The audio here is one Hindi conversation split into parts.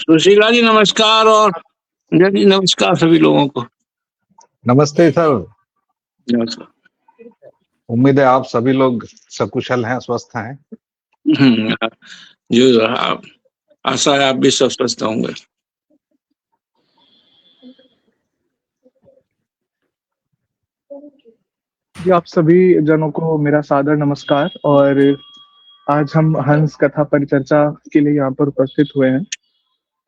सुशीला जी नमस्कार और जी नमस्कार सभी लोगों को। नमस्ते सर। नमस्कार। उम्मीद है आप सभी लोग सकुशल हैं, स्वस्थ हैं। जो आप आशा है आप भी स्वस्थ होंगे। जी आप सभी जनों को मेरा सादर नमस्कार। और आज हम हंस कथा परिचर्चा के लिए यहाँ पर उपस्थित हुए हैं।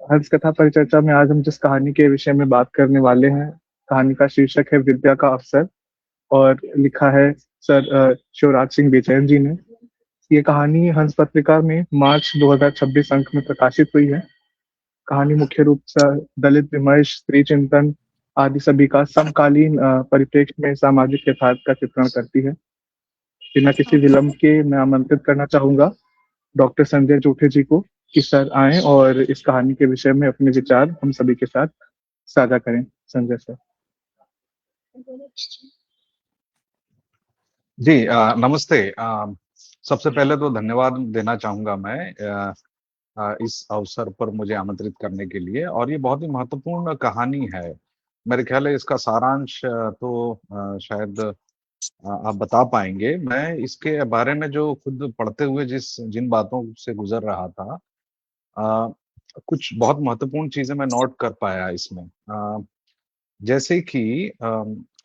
हंस कथा परिचर्चा में आज हम जिस कहानी के विषय में बात करने वाले हैं, कहानी का शीर्षक है विद्या का अवसर और लिखा है सर शिवराज सिंह बेचैन जी ने। ये कहानी हंस पत्रिका में मार्च 2026 अंक में प्रकाशित हुई है। कहानी मुख्य रूप से दलित विमर्श, स्त्री चिंतन आदि सभी का समकालीन परिप्रेक्ष्य में सामाजिक यथार्थ का चित्रण करती है। बिना किसी विलंब के मैं आमंत्रित करना चाहूंगा डॉक्टर संजय जोठे जी को कि सर आएं और इस कहानी के विषय में अपने विचार हम सभी के साथ साझा करें। संजय सर। जी नमस्ते। सबसे पहले तो धन्यवाद देना चाहूंगा मैं इस अवसर पर मुझे आमंत्रित करने के लिए। और ये बहुत ही महत्वपूर्ण कहानी है। मेरे ख्याल है इसका सारांश शायद आप बता पाएंगे। मैं इसके बारे में जो खुद पढ़ते हुए जिन बातों से गुजर रहा था, कुछ बहुत महत्वपूर्ण चीजें मैं नोट कर पाया इसमें। जैसे कि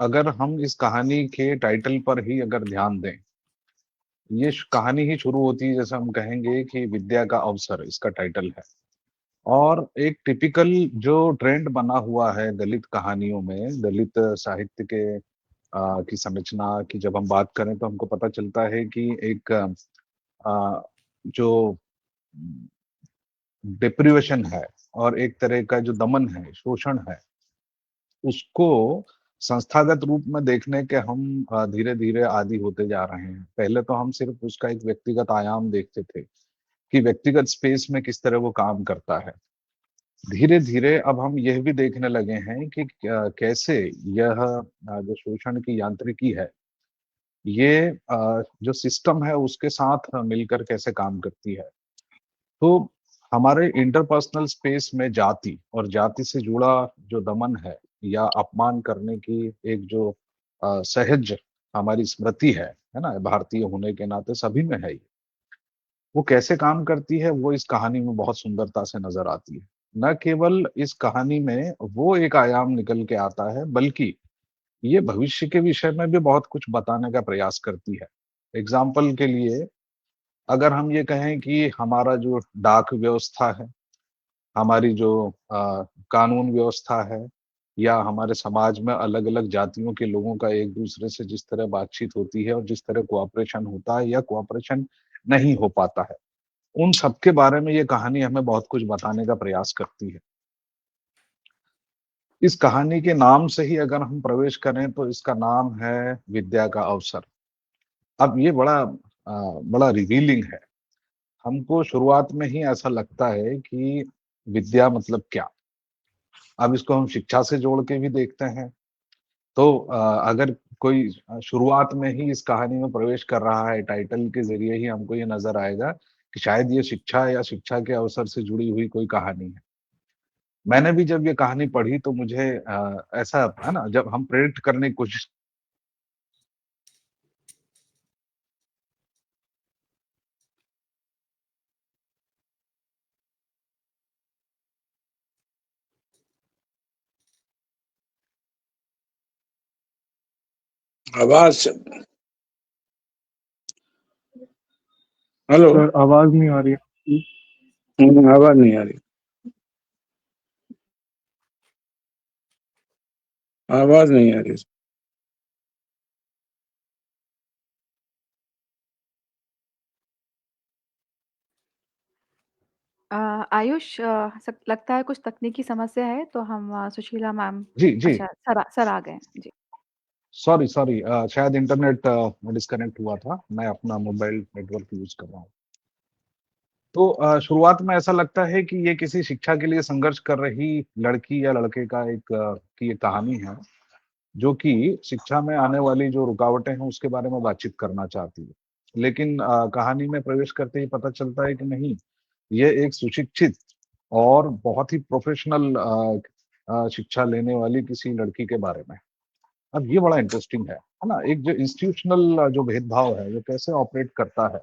अगर हम इस कहानी के टाइटल पर ही अगर ध्यान दें, ये कहानी ही शुरू होती है जैसे हम कहेंगे कि विद्या का अवसर इसका टाइटल है। और एक टिपिकल जो ट्रेंड बना हुआ है दलित कहानियों में, दलित साहित्य के की संरचना की जब हम बात करें तो हमको पता चलता है कि एक जो डिप्रिवेशन है और एक तरह का जो दमन है, शोषण है, उसको संस्थागत रूप में देखने के हम धीरे धीरे आदी होते जा रहे हैं। पहले तो हम सिर्फ उसका एक व्यक्तिगत आयाम देखते थे कि व्यक्तिगत स्पेस में किस तरह वो काम करता है। धीरे धीरे अब हम यह भी देखने लगे हैं कि कैसे यह जो शोषण की यांत्रिकी है, ये जो सिस्टम है उसके साथ मिलकर कैसे काम करती है। तो हमारे इंटरपर्सनल स्पेस में जाति और जाति से जुड़ा जो दमन है या अपमान करने की एक जो सहज हमारी स्मृति है ना, भारतीय होने के नाते सभी में है, वो कैसे काम करती है वो इस कहानी में बहुत सुंदरता से नजर आती है। न केवल इस कहानी में वो एक आयाम निकल के आता है, बल्कि ये भविष्य के विषय में भी बहुत कुछ बताने का प्रयास करती है। एग्जाम्पल के लिए अगर हम ये कहें कि हमारा जो डाक व्यवस्था है, हमारी जो कानून व्यवस्था है, या हमारे समाज में अलग अलग जातियों के लोगों का एक दूसरे से जिस तरह बातचीत होती है और जिस तरह कोऑपरेशन होता है या कोऑपरेशन नहीं हो पाता है, उन सब के बारे में ये कहानी हमें बहुत कुछ बताने का प्रयास करती है। इस कहानी के नाम से ही अगर हम प्रवेश करें तो इसका नाम है विद्या का अवसर। अब ये बड़ा रिवीलिंग है। हमको शुरुआत में ही ऐसा लगता है कि विद्या मतलब क्या। अब इसको हम शिक्षा से जोड़ के भी देखते हैं तो अगर कोई शुरुआत में ही इस कहानी में प्रवेश कर रहा है, टाइटल के जरिए ही हमको ये नजर आएगा कि शायद ये शिक्षा या शिक्षा के अवसर से जुड़ी हुई कोई कहानी है। मैंने भी जब ये कहानी पढ़ी तो मुझे ऐसा है ना, जब हम प्रेडिक्ट करने की कोशिश आवाज हेलो सर आवाज नहीं आ रही। आवाज नहीं आ रही, आवाज नहीं आ रही। आयुष लगता है कुछ तकनीकी समस्या है तो हम सुशीला मैम। जी जी अच्छा सर आ गए जी। सॉरी शायद इंटरनेट डिस्कनेक्ट हुआ था। मैं अपना मोबाइल नेटवर्क यूज कर रहा हूँ। तो शुरुआत में ऐसा लगता है कि ये किसी शिक्षा के लिए संघर्ष कर रही लड़की या लड़के का की एक कहानी है, जो कि शिक्षा में आने वाली जो रुकावटें हैं उसके बारे में बातचीत करना चाहती है। लेकिन कहानी में प्रवेश करते ही पता चलता है कि नहीं, ये एक सुशिक्षित और बहुत ही प्रोफेशनल शिक्षा लेने वाली किसी लड़की के बारे में। अब ये बड़ा इंटरेस्टिंग है ना? एक जो इंस्टीट्यूशनल जो भेदभाव है वो कैसे ऑपरेट करता है,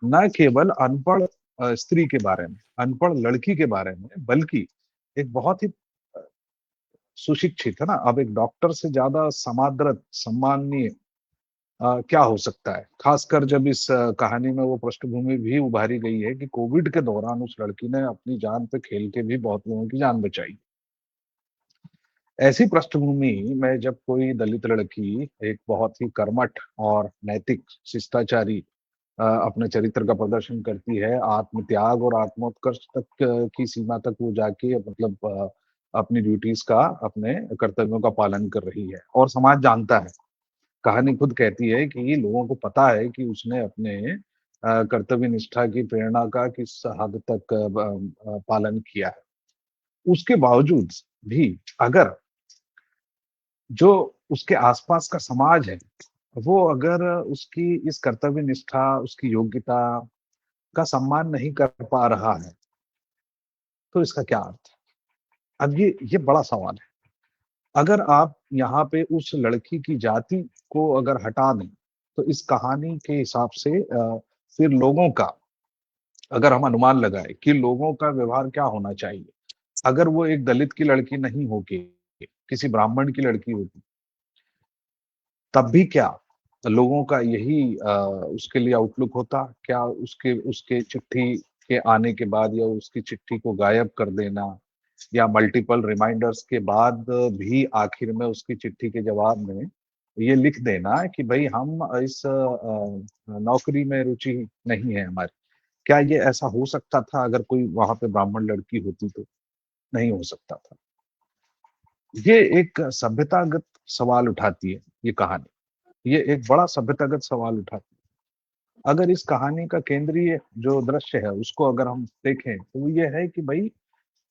न केवल अनपढ़ स्त्री के बारे में, अनपढ़ लड़की के बारे में, बल्कि एक बहुत ही सुशिक्षित, है ना? अब एक डॉक्टर से ज्यादा समादृत, सम्माननीय क्या हो सकता है? खासकर जब इस कहानी में वो पृष्ठभूमि भी उभारी गई है कि कोविड के दौरान उस लड़की ने अपनी जान पे खेल के भी बहुत लोगों की जान बचाई। ऐसी पृष्ठभूमि में जब कोई दलित लड़की एक बहुत ही कर्मठ और नैतिक, शिष्टाचारी अपने चरित्र का प्रदर्शन करती है, आत्मत्याग और आत्मोत्कर्ष तक की सीमा तक वो जाके मतलब अपनी ड्यूटीज का, अपने कर्तव्यों का पालन कर रही है और समाज जानता है। कहानी खुद कहती है कि लोगों को पता है कि उसने अपने कर्तव्य निष्ठा की प्रेरणा का किस हद तक पालन किया है। उसके बावजूद भी अगर जो उसके आसपास का समाज है, वो अगर उसकी इस कर्तव्य निष्ठा, उसकी योग्यता का सम्मान नहीं कर पा रहा है, तो इसका क्या अर्थ है? अब ये बड़ा सवाल है। अगर आप यहाँ पे उस लड़की की जाति को अगर हटा दें, तो इस कहानी के हिसाब से फिर लोगों का, अगर हम अनुमान लगाए कि लोगों का व्यवहार क्या होना चाहिए, अगर वो एक दलित की लड़की नहीं होके किसी ब्राह्मण की लड़की होती, तब भी क्या लोगों का यही उसके लिए आउटलुक होता? क्या उसके उसके चिट्ठी के आने के बाद या उसकी चिट्ठी को गायब कर देना या मल्टीपल रिमाइंडर्स के बाद भी आखिर में उसकी चिट्ठी के जवाब में ये लिख देना कि भाई हम इस नौकरी में रुचि नहीं है हमारी, क्या ये ऐसा हो सकता था अगर कोई वहां पे ब्राह्मण लड़की होती तो? नहीं हो सकता था। ये एक सभ्यतागत सवाल उठाती है ये कहानी, ये एक बड़ा सभ्यतागत सवाल उठाती है। अगर इस कहानी का केंद्रीय जो दृश्य है उसको अगर हम देखें तो वो ये है कि भाई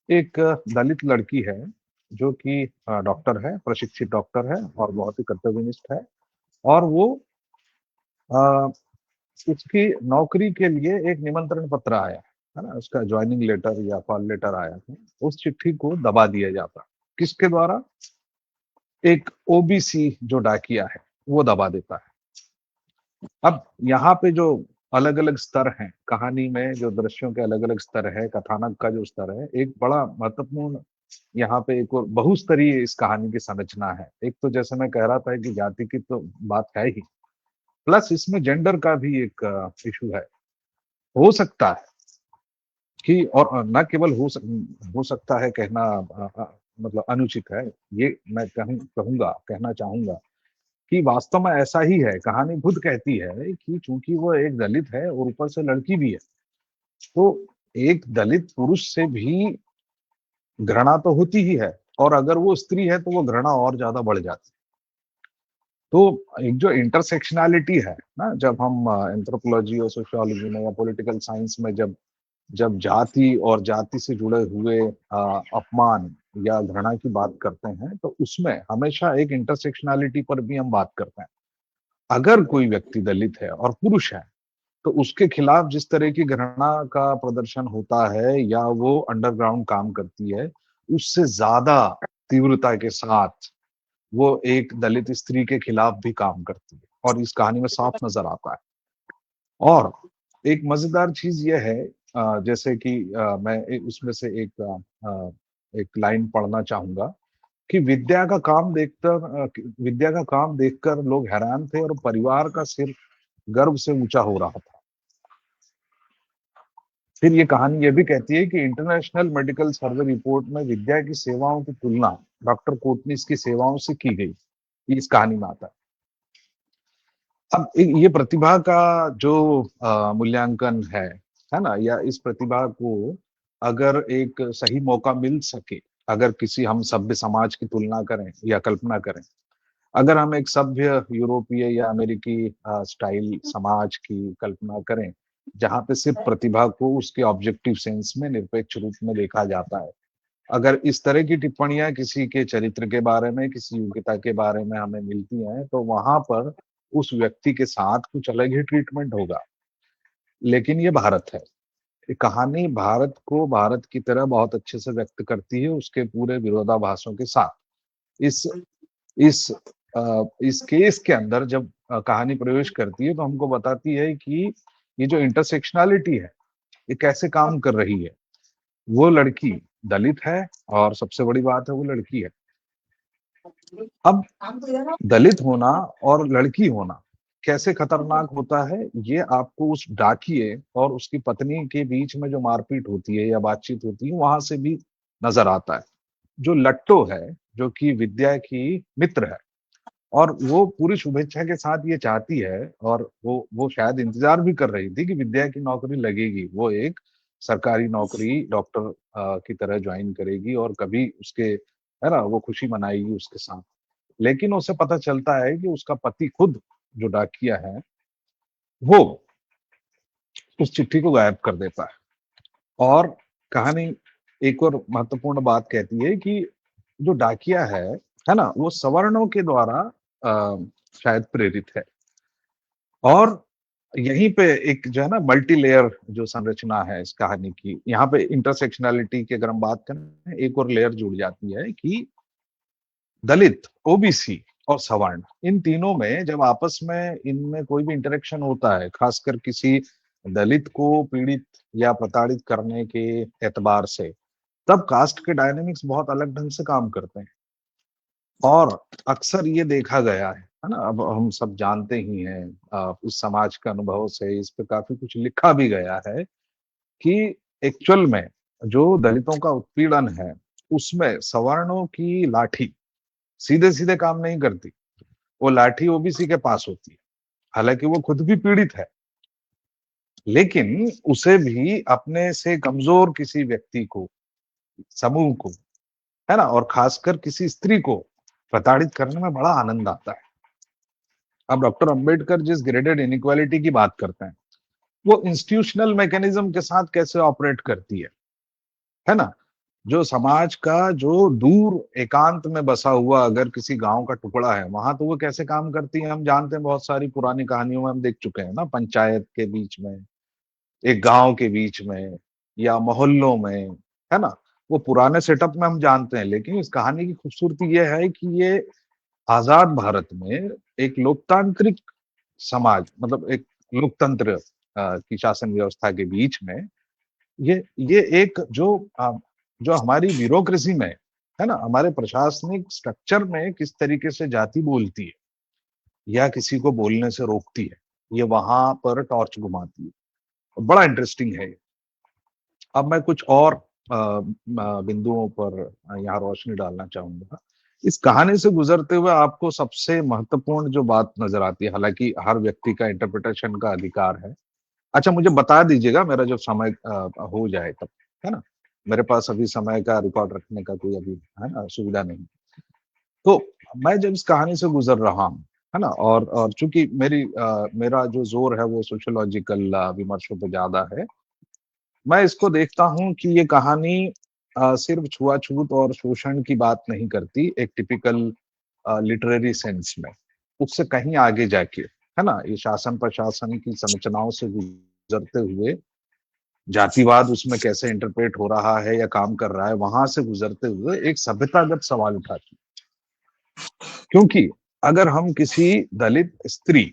एक दलित लड़की है जो कि डॉक्टर है, प्रशिक्षित डॉक्टर है और बहुत ही कर्तव्यनिष्ठ है, और वो अ, उसकी नौकरी के लिए एक निमंत्रण पत्र आया है ना, उसका ज्वाइनिंग लेटर या कॉल लेटर आया है। उस चिट्ठी को दबा दिया जाता, किसके द्वारा? एक ओबीसी जो डाकिया है वो दबा देता है। अब यहाँ पे जो अलग अलग स्तर हैं कहानी में, जो दृश्यों के अलग अलग स्तर है, कथानक का जो स्तर है, एक बड़ा महत्वपूर्ण यहाँ पे एक और बहुस्तरीय इस कहानी की संरचना है। एक तो जैसे मैं कह रहा था कि जाति की तो बात है ही, प्लस इसमें जेंडर का भी एक इशू है। हो सकता है कि, और न केवल हो सकता है कहना मतलब अनुचित है, ये मैं कहूंगा, कहना चाहूंगा कि वास्तव में ऐसा ही है। कहानी खुद कहती है कि चूंकि वो एक दलित है और ऊपर से लड़की भी है, तो एक दलित पुरुष से भी घृणा तो होती ही है, और अगर वो स्त्री है तो वो घृणा और ज्यादा बढ़ जाती है। तो एक जो इंटरसेक्शनैलिटी है ना, जब हम एंथ्रोपोलॉजी और सोशियोलॉजी में या पॉलिटिकल साइंस में जब जब जाति और जाति से जुड़े हुए अपमान या घृणा की बात करते हैं, तो उसमें हमेशा एक इंटरसेक्शनैलिटी पर भी हम बात करते हैं। अगर कोई व्यक्ति दलित है और पुरुष है, तो उसके खिलाफ जिस तरह की घृणा का प्रदर्शन होता है या वो अंडरग्राउंड काम करती है, उससे ज्यादा तीव्रता के साथ वो एक दलित स्त्री के खिलाफ भी काम करती है, और इस कहानी में साफ नजर आता है। और एक मजेदार चीज ये है, जैसे कि मैं उसमें से एक लाइन पढ़ना चाहूंगा कि विद्या का काम देखकर लोग हैरान थे और परिवार का सिर गर्व से ऊंचा हो रहा था। फिर ये कहानी ये भी कहती है कि इंटरनेशनल मेडिकल सर्वे रिपोर्ट में विद्या की सेवाओं की तुलना डॉक्टर कोटनिस की सेवाओं से की गई, इस कहानी में आता है। अब ये प्रतिभा का जो मूल्यांकन है ना, या इस प्रतिभा को अगर एक सही मौका मिल सके, अगर किसी हम सभ्य समाज की तुलना करें या कल्पना करें, अगर हम एक सभ्य यूरोपीय या अमेरिकी स्टाइल समाज की कल्पना करें, जहां पे सिर्फ प्रतिभा को उसके ऑब्जेक्टिव सेंस में निरपेक्ष रूप में देखा जाता है, अगर इस तरह की टिप्पणियां किसी के चरित्र के बारे में, किसी योग्यता के बारे में हमें मिलती हैं, तो वहां पर उस व्यक्ति के साथ कुछ अलग ही ट्रीटमेंट होगा। लेकिन ये भारत है। ये कहानी भारत को भारत की तरह बहुत अच्छे से व्यक्त करती है, उसके पूरे विरोधाभासों के साथ। इस इस इस केस के अंदर जब कहानी प्रवेश करती है तो हमको बताती है कि ये जो इंटरसेक्शनैलिटी है, ये कैसे काम कर रही है। वो लड़की दलित है और सबसे बड़ी बात है वो लड़की है। अब दलित होना और लड़की होना कैसे खतरनाक होता है, ये आपको उस डाकिए और उसकी पत्नी के बीच में जो मारपीट होती है या बातचीत होती है वहां से भी नजर आता है। जो लट्टो है, जो कि विद्या की मित्र है, और वो पूरी शुभेच्छा के साथ ये चाहती है, और वो शायद इंतजार भी कर रही थी कि विद्या की नौकरी लगेगी, वो एक सरकारी नौकरी डॉक्टर की तरह ज्वाइन करेगी और कभी उसके, है ना, वो खुशी मनाएगी उसके साथ। लेकिन उसे पता चलता है कि उसका पति खुद, जो डाकिया है, वो उस चिट्ठी को गायब कर देता है। और कहानी एक और महत्वपूर्ण बात कहती है कि जो डाकिया है ना, वो सवर्णों के द्वारा शायद प्रेरित है। और यहीं पे एक जो है ना मल्टी लेयर जो संरचना है इस कहानी की, यहाँ पे इंटरसेक्शनैलिटी की अगर हम बात करें, एक और लेयर जुड़ जाती है कि दलित, ओबीसी और सवर्ण, इन तीनों में जब आपस में इनमें कोई भी इंटरेक्शन होता है, खासकर किसी दलित को पीड़ित या प्रताड़ित करने के एतबार से, तब कास्ट के डायनेमिक्स बहुत अलग ढंग से काम करते हैं। और अक्सर ये देखा गया है ना, अब हम सब जानते ही हैं इस समाज के अनुभव से, इस पे काफी कुछ लिखा भी गया है कि एक्चुअल में जो दलितों का उत्पीड़न है, उसमें सवर्णों की लाठी सीधे सीधे काम नहीं करती। वो लाठी ओबीसी के पास होती है, हालांकि वो खुद भी पीड़ित है, लेकिन उसे भी अपने से कमजोर किसी व्यक्ति को, समूह को, है ना, और खासकर किसी स्त्री को प्रताड़ित करने में बड़ा आनंद आता है। अब डॉक्टर अंबेडकर जिस ग्रेडेड इनइक्वालिटी की बात करते हैं, वो इंस्टीट्यूशनल मैकेनिज्म के साथ कैसे ऑपरेट करती है ना। जो समाज का जो दूर एकांत में बसा हुआ अगर किसी गांव का टुकड़ा है, वहां तो वो कैसे काम करती है हम जानते हैं, बहुत सारी पुरानी कहानियों में हम देख चुके हैं ना, पंचायत के बीच में, एक गांव के बीच में, या मोहल्लों में, है ना। वो पुराने सेटअप में हम जानते हैं, लेकिन इस कहानी की खूबसूरती यह है कि ये आजाद भारत में एक लोकतांत्रिक समाज, मतलब एक लोकतंत्र की शासन व्यवस्था के बीच में ये एक जो हमारी ब्यूरोक्रेसी में, है ना, हमारे प्रशासनिक स्ट्रक्चर में किस तरीके से जाति बोलती है या किसी को बोलने से रोकती है, ये वहां पर टॉर्च घुमाती है। बड़ा इंटरेस्टिंग है। अब मैं कुछ और बिंदुओं पर यहाँ रोशनी डालना चाहूंगा। इस कहानी से गुजरते हुए आपको सबसे महत्वपूर्ण जो बात नजर आती है, हालांकि हर व्यक्ति का इंटरप्रिटेशन का अधिकार है। अच्छा, मुझे बता दीजिएगा मेरा जब समय हो जाए तब, है ना। मेरे पास अभी समय का रिकॉर्ड रखने का कोई अभी, है ना, सुविधा नहीं। तो मैं जब इस कहानी से गुजर रहा हूँ, है ना, और चूंकि मेरा जो जोर है वो सोशियोलॉजिकल विमर्शों पे ज्यादा है, मैं इसको देखता हूँ कि ये कहानी सिर्फ छुआछूत और शोषण की बात नहीं करती एक टिपिकल लिटरेरी सेंस में। उससे कहीं आगे जाके, है ना, ये शासन प्रशासन की संरचनाओं से गुजरते हुए, जातिवाद उसमें कैसे इंटरप्रेट हो रहा है या काम कर रहा है, वहां से गुजरते हुए एक सभ्यतागत सवाल उठाती। क्योंकि अगर हम किसी दलित स्त्री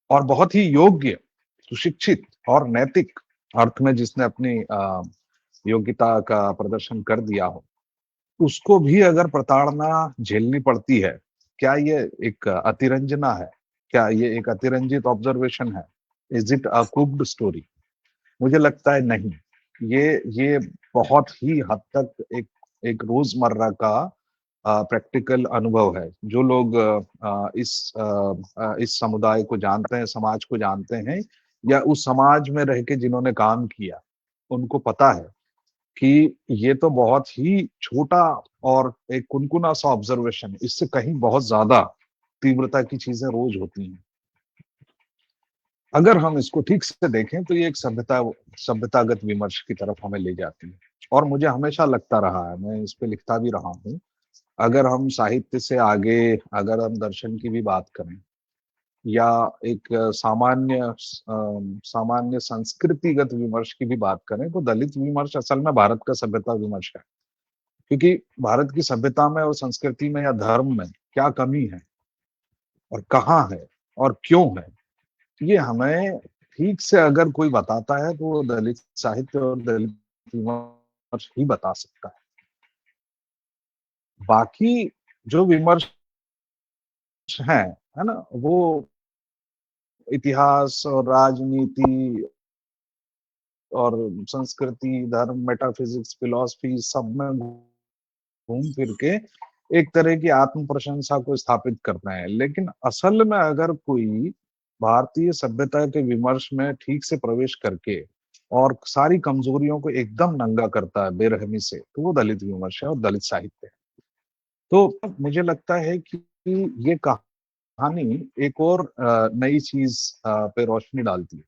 और बहुत ही योग्य, सुशिक्षित और नैतिक अर्थ में जिसने अपनी योग्यता का प्रदर्शन कर दिया हो, उसको भी अगर प्रताड़ना झेलनी पड़ती है, क्या ये एक अतिरंजना है? क्या ये एक अतिरंजित ऑब्जर्वेशन है? Is it a cooked story? मुझे लगता है नहीं। ये बहुत ही हद तक एक रोजमर्रा का प्रैक्टिकल अनुभव है। जो लोग इस समुदाय को जानते हैं, समाज को जानते हैं, या उस समाज में रह के जिन्होंने काम किया, उनको पता है कि ये तो बहुत ही छोटा और एक कुनकुना सा ऑब्जर्वेशन है, इससे कहीं बहुत ज्यादा तीव्रता की चीजें रोज होती हैं। अगर हम इसको ठीक से देखें तो ये एक सभ्यतागत विमर्श की तरफ हमें ले जाती है। और मुझे हमेशा लगता रहा है, मैं इस पे लिखता भी रहा हूँ, अगर हम साहित्य से आगे, अगर हम दर्शन की भी बात करें, या एक सामान्य संस्कृतिगत विमर्श की भी बात करें तो दलित विमर्श असल में भारत का सभ्यता विमर्श है, क्योंकि भारत की सभ्यता में और संस्कृति में या धर्म में क्या कमी है और कहाँ है और क्यों है, ये हमें ठीक से अगर कोई बताता है तो वो दलित साहित्य और दलित विमर्श ही बता सकता है। बाकी जो विमर्श है ना, वो इतिहास और राजनीति और संस्कृति, धर्म, मेटाफिजिक्स, फिलॉसफी सब में घूम फिर के एक तरह की आत्म प्रशंसा को स्थापित करते हैं। लेकिन असल में अगर कोई भारतीय सभ्यता के विमर्श में ठीक से प्रवेश करके और सारी कमजोरियों को एकदम नंगा करता है बेरहमी से, तो वो दलित विमर्श है और दलित साहित्य है। तो मुझे लगता है कि ये कहानी एक और नई चीज पे रोशनी डालती है।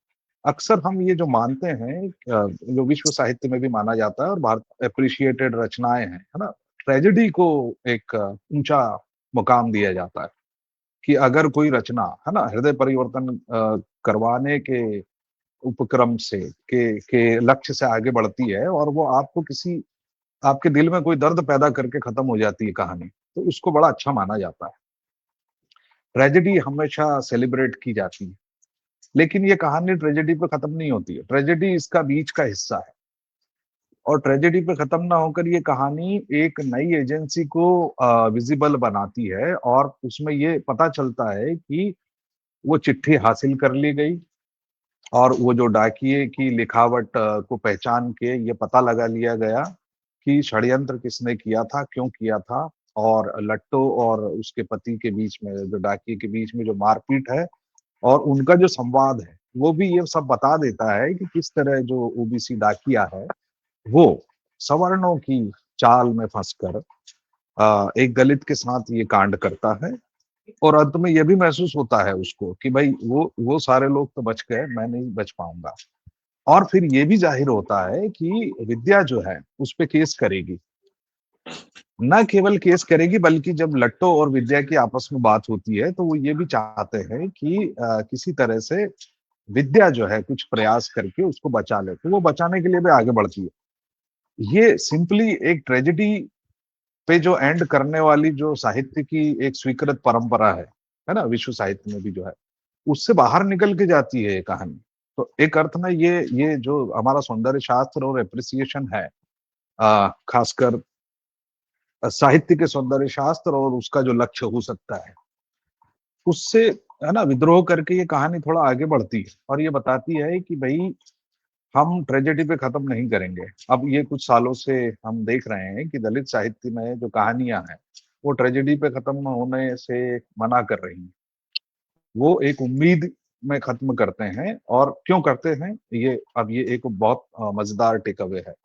अक्सर हम ये जो मानते हैं, जो विश्व साहित्य में भी माना जाता है और भारत एप्रिशिएटेड रचनाएं हैं, है ना, ट्रेजेडी को एक ऊंचा मुकाम दिया जाता है कि अगर कोई रचना, है ना, हृदय परिवर्तन करवाने के उपक्रम से के लक्ष्य से आगे बढ़ती है और वो आपको किसी आपके दिल में कोई दर्द पैदा करके खत्म हो जाती है कहानी, तो उसको बड़ा अच्छा माना जाता है। ट्रेजेडी हमेशा सेलिब्रेट की जाती है, लेकिन ये कहानी ट्रेजेडी पे खत्म नहीं होती है। ट्रेजेडी इसका बीच का हिस्सा है और ट्रेजेडी पे खत्म ना होकर ये कहानी एक नई एजेंसी को विजिबल बनाती है और उसमें ये पता चलता है कि वो चिट्ठी हासिल कर ली गई और वो जो डाकिये की लिखावट को पहचान के ये पता लगा लिया गया कि षड्यंत्र किसने किया था, क्यों किया था, और लट्टो और उसके पति के बीच में, जो डाकिये के बीच में जो मारपीट है और उनका जो संवाद है, वो भी ये सब बता देता है कि किस तरह जो ओबीसी डाकिया है वो सवर्णों की चाल में फंसकर एक दलित के साथ ये कांड करता है और अंत में ये भी महसूस होता है उसको कि भाई वो सारे लोग तो बच गए, मैं नहीं बच पाऊंगा। और फिर ये भी जाहिर होता है कि विद्या जो है उस पे केस करेगी, न केवल केस करेगी बल्कि जब लट्टो और विद्या की आपस में बात होती है तो वो ये भी चाहते हैं कि किसी तरह से विद्या जो है कुछ प्रयास करके उसको बचा ले, तो वो बचाने के लिए भी आगे बढ़ती है। ये सिंपली एक ट्रेजेडी पे जो एंड करने वाली जो साहित्य की एक स्वीकृत परंपरा है ना, विश्व साहित्य में भी जो है, उससे बाहर निकल के जाती है ये कहानी। तो एक अर्थ में ये जो हमारा सौंदर्य शास्त्र और एप्रिसिएशन है, खासकर साहित्य के सौंदर्य शास्त्र और उसका जो लक्ष्य हो सकता है, उससे, है ना, विद्रोह करके ये कहानी थोड़ा आगे बढ़ती है और ये बताती है कि भाई हम ट्रेजेडी पे खत्म नहीं करेंगे। अब ये कुछ सालों से हम देख रहे हैं कि दलित साहित्य में जो कहानियां हैं वो ट्रेजेडी पे खत्म होने से मना कर रही हैं, वो एक उम्मीद में खत्म करते हैं। और क्यों करते हैं ये, अब ये एक बहुत मजेदार टेक अवे है,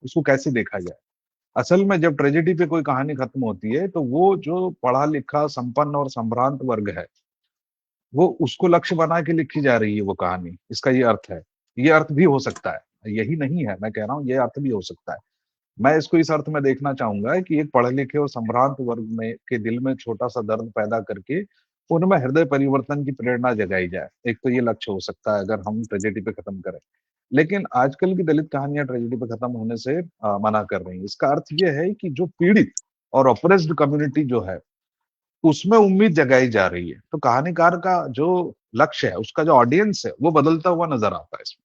उसको कैसे देखा जाए। असल में जब ट्रेजेडी पे कोई कहानी खत्म होती है तो वो जो पढ़ा लिखा संपन्न और संभ्रांत वर्ग है वो उसको लक्ष्य बना के लिखी जा रही है वो कहानी, इसका ये अर्थ है। ये अर्थ भी हो सकता है, यही नहीं है, मैं कह रहा हूँ ये अर्थ भी हो सकता है। मैं इसको इस अर्थ में देखना चाहूंगा कि एक पढ़े लिखे और संभ्रांत वर्ग में के दिल में छोटा सा दर्द पैदा करके उनमें हृदय परिवर्तन की प्रेरणा जगाई जाए। एक तो ये लक्ष्य हो सकता है अगर हम ट्रेजेडी पे खत्म करें। लेकिन आजकल की दलित कहानियां ट्रेजेडी पे खत्म होने से मना कर रही हैं। इसका अर्थ ये है कि जो पीड़ित और ऑप्रेस्ड कम्युनिटी जो है उसमें उम्मीद जगाई जा रही है। तो कहानीकार का जो लक्ष्य है, उसका जो ऑडियंस है, वो बदलता हुआ नजर आता है इसमें।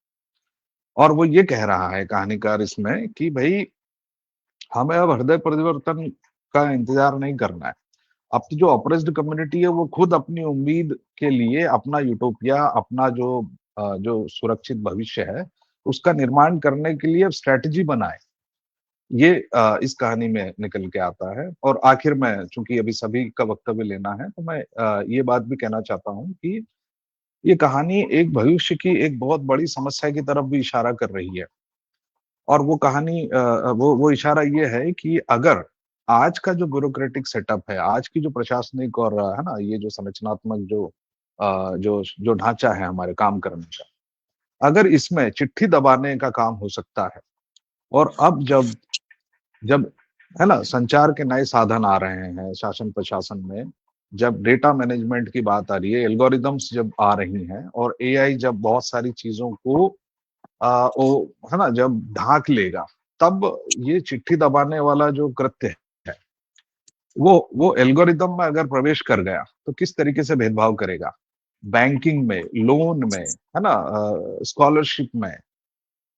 और वो ये कह रहा है कहानीकार इसमें कि भाई हमें अब हृदय परिवर्तन का इंतजार नहीं करना है। अब तो जो ऑप्रेस्ड कम्युनिटी है वो खुद अपनी उम्मीद के लिए अपना यूटोपिया, अपना जो सुरक्षित भविष्य है उसका निर्माण करने के लिए स्ट्रेटजी बनाए। ये इस कहानी में निकल के आता है। और आखिर में, चूंकि अभी सभी का वक्तव्य लेना है, तो मैं ये बात भी कहना चाहता हूँ कि ये कहानी एक भविष्य की एक बहुत बड़ी समस्या की तरफ भी इशारा कर रही है। और वो कहानी वो इशारा ये है कि अगर आज का जो ब्यूरोक्रेटिक सेटअप है, आज की जो प्रशासनिक और है ना, ये जो संरचनात्मक जो ढांचा है हमारे काम करने का, अगर इसमें चिट्ठी दबाने का काम हो सकता है, और अब जब जब है ना संचार के नए साधन आ रहे हैं शासन प्रशासन में, जब डेटा मैनेजमेंट की बात आ रही है, एल्गोरिदम्स जब आ रही हैं और एआई जब बहुत सारी चीजों को वो है ना जब ढांक लेगा, तब ये चिट्ठी दबाने वाला जो कृत्य है वो एल्गोरिदम में अगर प्रवेश कर गया तो किस तरीके से भेदभाव करेगा, बैंकिंग में, लोन में, है ना, स्कॉलरशिप में,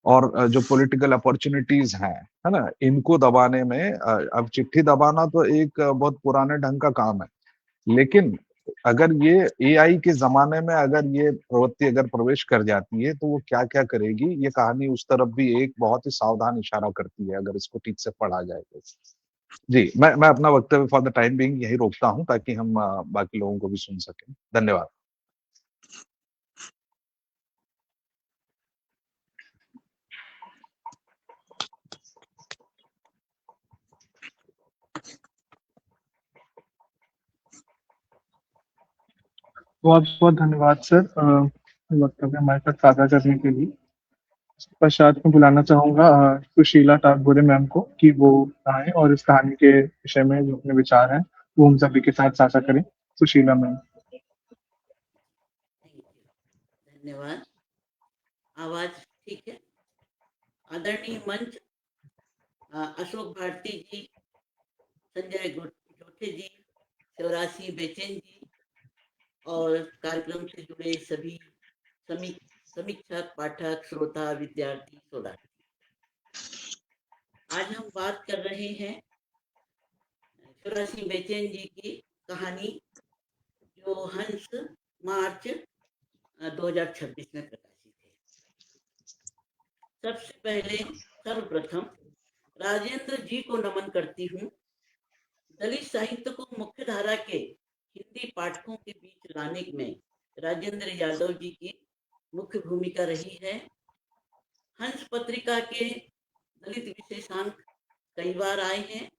और जो पॉलिटिकल अपॉर्चुनिटीज हैं, है ना, इनको दबाने में अब चिट्ठी दबाना तो एक बहुत पुराने ढंग का काम है, लेकिन अगर ये एआई के ज़माने में अगर ये प्रवृत्ति अगर प्रवेश कर जाती है, तो वो क्या-क्या करेगी, ये कहानी उस तरफ भी एक बहुत ही सावधान इशारा करती है, अगर इसको ठीक से पढ़ा जाए तो। जी, मैं अपना वक्तव्य फॉर द टाइम बीइंग यहीं रोकता हूँ ताकि हम बाकी लोगों को भी सुन सकें। धन्यवाद। बहुत-बहुत धन्यवाद सर वक्तव्य हमारे साथ साझा करने के लिए। इसके पश्चात मैं बुलाना चाहूँगा सुशीला टागोरे मैम को कि वो आएँ और इस कहानी के विषय में जो अपने विचार हैं, वो हम सभी के साथ साझा करें। सुशीला मैम। थैंक यू, धन्यवाद। आवाज ठीक है? आदरणीय मंच, अशोक भारती जी, संजय गोठे जी, शिवराज बेचैन जी और कार्यक्रम से जुड़े सभी समीक्षक, पाठक, श्रोता, विद्यार्थी, शोधार्थी। आज हम बात कर रहे हैं शिवराज बेचैन जी की कहानी, जो हंस मार्च 2026 में प्रकाशित है। सबसे पहले सर्वप्रथम राजेंद्र जी को नमन करती हूँ। दलित साहित्य को मुख्य धारा के हिंदी पाठकों के बीच लाने में राजेंद्र यादव जी की मुख्य भूमिका रही है। हंस पत्रिका के दलित विशेषांक कई बार आए हैं,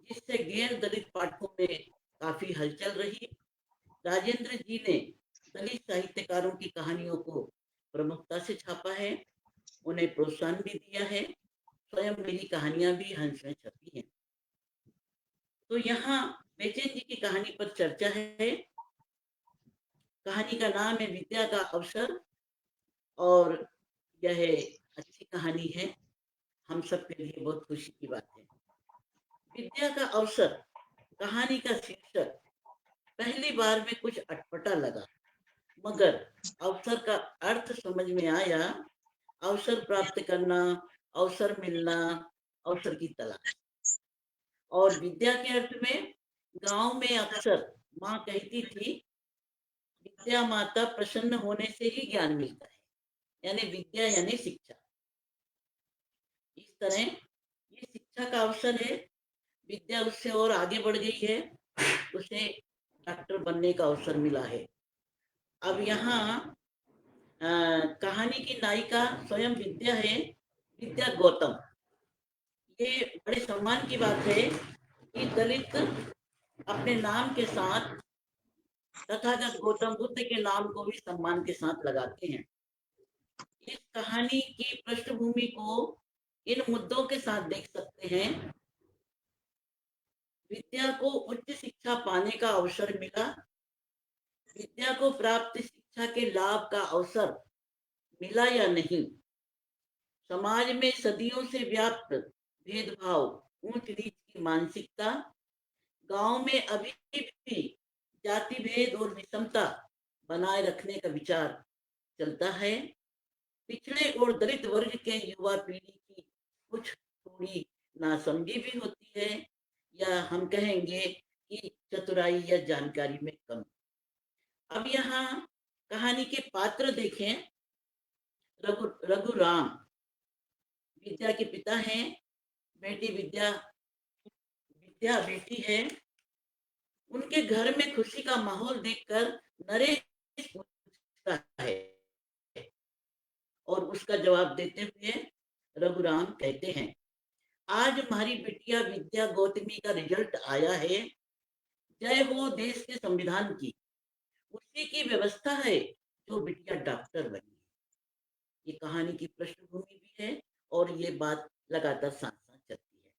जिससे गैर दलित पाठकों में काफी हलचल रही। राजेंद्र जी ने दलित साहित्यकारों की कहानियों को प्रमुखता से छापा है, उन्हें प्रोत्साहन भी दिया है। स्वयं मेरी कहानियां भी हंस में छपी हैं। तो यहाँ बेचैन जी की कहानी पर चर्चा है। कहानी का नाम है विद्या का अवसर, और यह अच्छी कहानी है, हम सबके लिए बहुत खुशी की बात है। विद्या का अवसर कहानी का शीर्षक पहली बार में कुछ अटपटा लगा, मगर अवसर का अर्थ समझ में आया। अवसर प्राप्त करना, अवसर मिलना, अवसर की तलाश। और विद्या के अर्थ में गांव में अक्सर माँ कहती थी, विद्या माता प्रसन्न होने से ही ज्ञान मिलता है, यानी विद्या यानी शिक्षा। इस तरह ये शिक्षा का अवसर है। विद्या उससे और आगे बढ़ गई है, उसे डॉक्टर बनने का अवसर मिला है। अब यहाँ कहानी की नायिका स्वयं विद्या है, विद्या गौतम। ये बड़े सम्मान की बात है कि दलित अपने नाम के साथ तथागत गौतम बुद्ध के नाम को भी सम्मान के साथ लगाते हैं। इस कहानी की पृष्ठभूमि को इन मुद्दों के साथ देख सकते हैं। विद्या को उच्च शिक्षा पाने का अवसर मिला, विद्या को प्राप्त शिक्षा के लाभ का अवसर मिला या नहीं, समाज में सदियों से व्याप्त भेदभाव, ऊंच नीच की मानसिकता, गांव में अभी भी जाति भेद और विषमता बनाए रखने का विचार चलता है। पिछड़े और दलित वर्ग के युवा पीढ़ी की कुछ थोड़ी नासमझी भी होती है, या हम कहेंगे कि चतुराई या जानकारी में कम। अब यहाँ कहानी के पात्र देखें। रघुराम विद्या के पिता हैं, बेटी विद्या बेटी है। उनके घर में खुशी का माहौल देखकर नरेश पूछता है, और उसका जवाब देते हुए रघुराम कहते हैं, आज हमारी बिटिया विद्या गौतमी का रिजल्ट आया है, जय हो देश के संविधान की। उसी की व्यवस्था है जो बिटिया डॉक्टर बनी। ये कहानी की पृष्ठभूमि भी है और ये बात लगातार साथ साथ चलती है।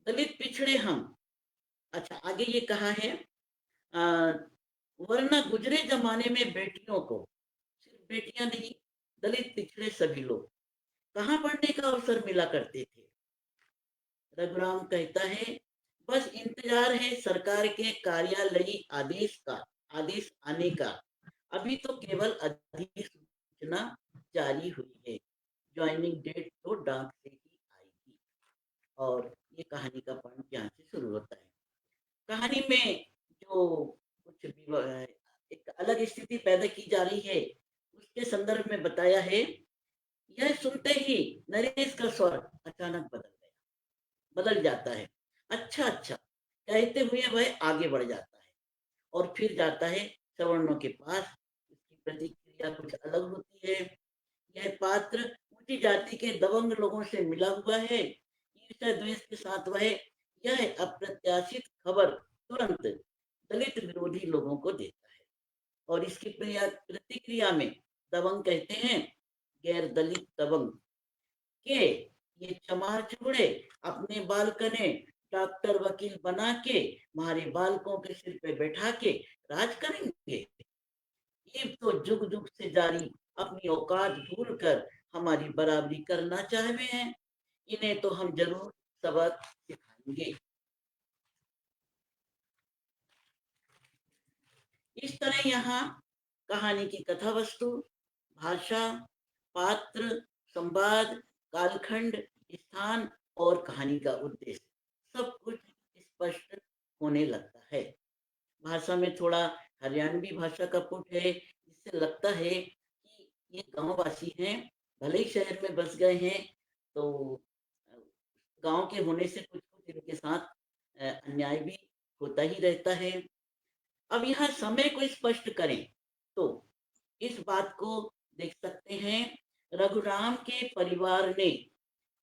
दलित पिछड़े हम, अच्छा आगे ये कहा है, वरना गुजरे जमाने में बेटियों को, सिर्फ बेटियां नहीं, दलित पिछड़े सभी लोग कहाँ पढ़ने का अवसर मिला करते थे। रघुराम कहता है, बस इंतजार है सरकार के कार्यालयी आदेश आने का। अभी तो केवल अधिसूचना जारी हुई है, ज्वाइनिंग डेट तो डाक से ही आएगी। और ये कहानी का पॉइंट यहाँ से शुरू होता है। कहानी में जो कुछ एक अलग स्थिति पैदा की जा रही है, उसके संदर्भ में बताया है। यह सुनते ही नरेश का स्वर अचानक बदल जाता है। अच्छा कहते हुए वह आगे बढ़ जाता है और फिर जाता है सवर्णों के पास। इसकी प्रतिक्रिया कुछ अलग होती है। यह पात्र ऊंची जाति के दबंग लोगों से मिला हुआ है। ईर्ष्या द्वेष के साथ वह यह अप्रत्याशित खबर तुरंत दलित विरोधी लोगों को देता है और इसकी प्रतिक्रिया में दबंग कहते हैं, गैर दलित दबंग के ये चमार चूड़े अपने बालकने डॉक्टर वकील बना के हमारे बालकों के सिर पे बैठा के राज करेंगे। ये तो जुग जुग से जारी अपनी औकात भूलकर हमारी बराबरी करना चाहते हैं। इन्हें तो हम जरूर सबक सिखाएंगे। इस तरह यहाँ कहानी की कथा वस्तु, भाषा, पात्र, संवाद, कालखंड, स्थान और कहानी का उद्देश्य सब कुछ स्पष्ट होने लगता है। भाषा में थोड़ा हरियाणवी भाषा का पुट है, जिससे लगता है कि ये गांववासी हैं, भले ही शहर में बस गए हैं तो गांव के होने से कुछ इनके साथ अन्याय भी होता ही रहता है। अब यहाँ समय को स्पष्ट करें तो इस बात को देख सकते हैं। रघुराम के परिवार ने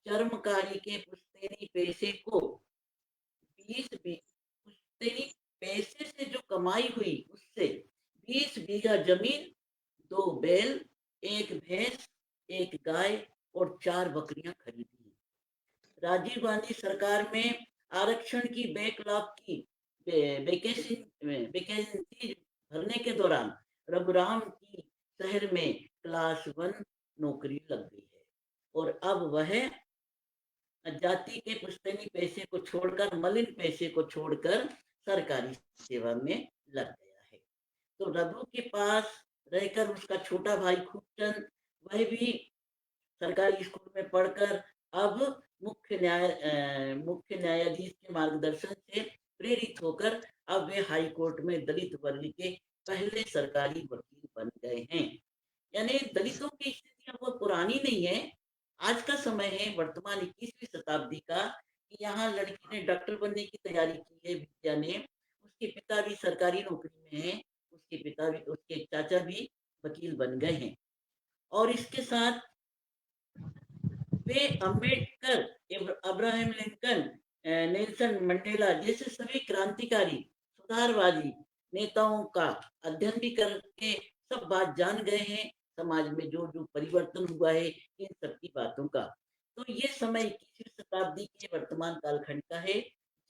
चर्मकारी के पुश्तैनी पैसे को 20 पुश्तैनी पैसे से जो कमाई हुई उससे 20 बीघा जमीन, 2 बैल, 1 भैंस, 1 गाय और 4 बकरियां खरीदी। राजीव गांधी सरकार में आरक्षण की बैकलॉग की वैकेंसी भरने के दौरान रघुराम की शहर में क्लास 1 नौकरी लग गई है और अब वह जाति के पुश्तैनी पैसे को छोड़कर, मलिन पैसे को छोड़कर सरकारी सेवा में लग गया है। तो रघु के पास रहकर उसका छोटा भाई खूबचंद, वह भी सरकारी स्कूल में पढ़कर अब मुख्य न्यायाधीश के मार्गदर्शन से प्रेरित होकर अब वे हाई कोर्ट में दलित वर्ग के पहले सरकारी वकील बन गए हैं। यानी दलितों की स्थिति अब पुरानी नहीं है, आज का समय है, वर्तमान 21वीं शताब्दी का, कि यहाँ लड़की ने डॉक्टर बनने की तैयारी की है, विद्या ने, उसके पिता भी सरकारी नौकरी में है, उसके चाचा भी वकील बन गए हैं। और इसके साथ वे Ambedkar, Abraham Lincoln, Nelson Mandela जैसे सभी क्रांतिकारी सुधारवादी नेताओं का अध्ययन भी करके सब बात जान गए हैं। समाज में जो परिवर्तन हुआ है इन सब की बातों का। तो ये समय 21वीं शताब्दी के वर्तमान कालखंड का है,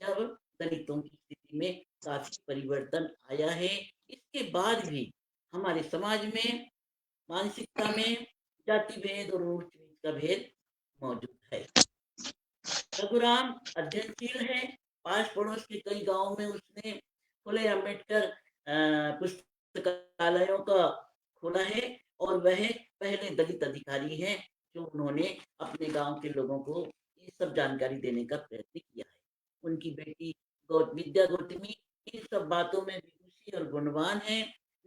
जब दलितों की स्थिति में काफी परिवर्तन आया है। इसके बाद भी हमारे समाज में, मानसिकता में जाति भेद और ऊंच नीच का भेद मौजूद है। रघुराम अध्ययनशील है। पास पड़ोस के कई गांवों में उसने फुले अम्बेडकर पुस्तकालयों का खोला है और वह पहले दलित अधिकारी हैं जो उन्होंने अपने गांव के लोगों को ये सब जानकारी देने का प्रयत्न किया है। उनकी बेटी विद्या गौतमी इन सब बातों में विदुषी और गुणवान है,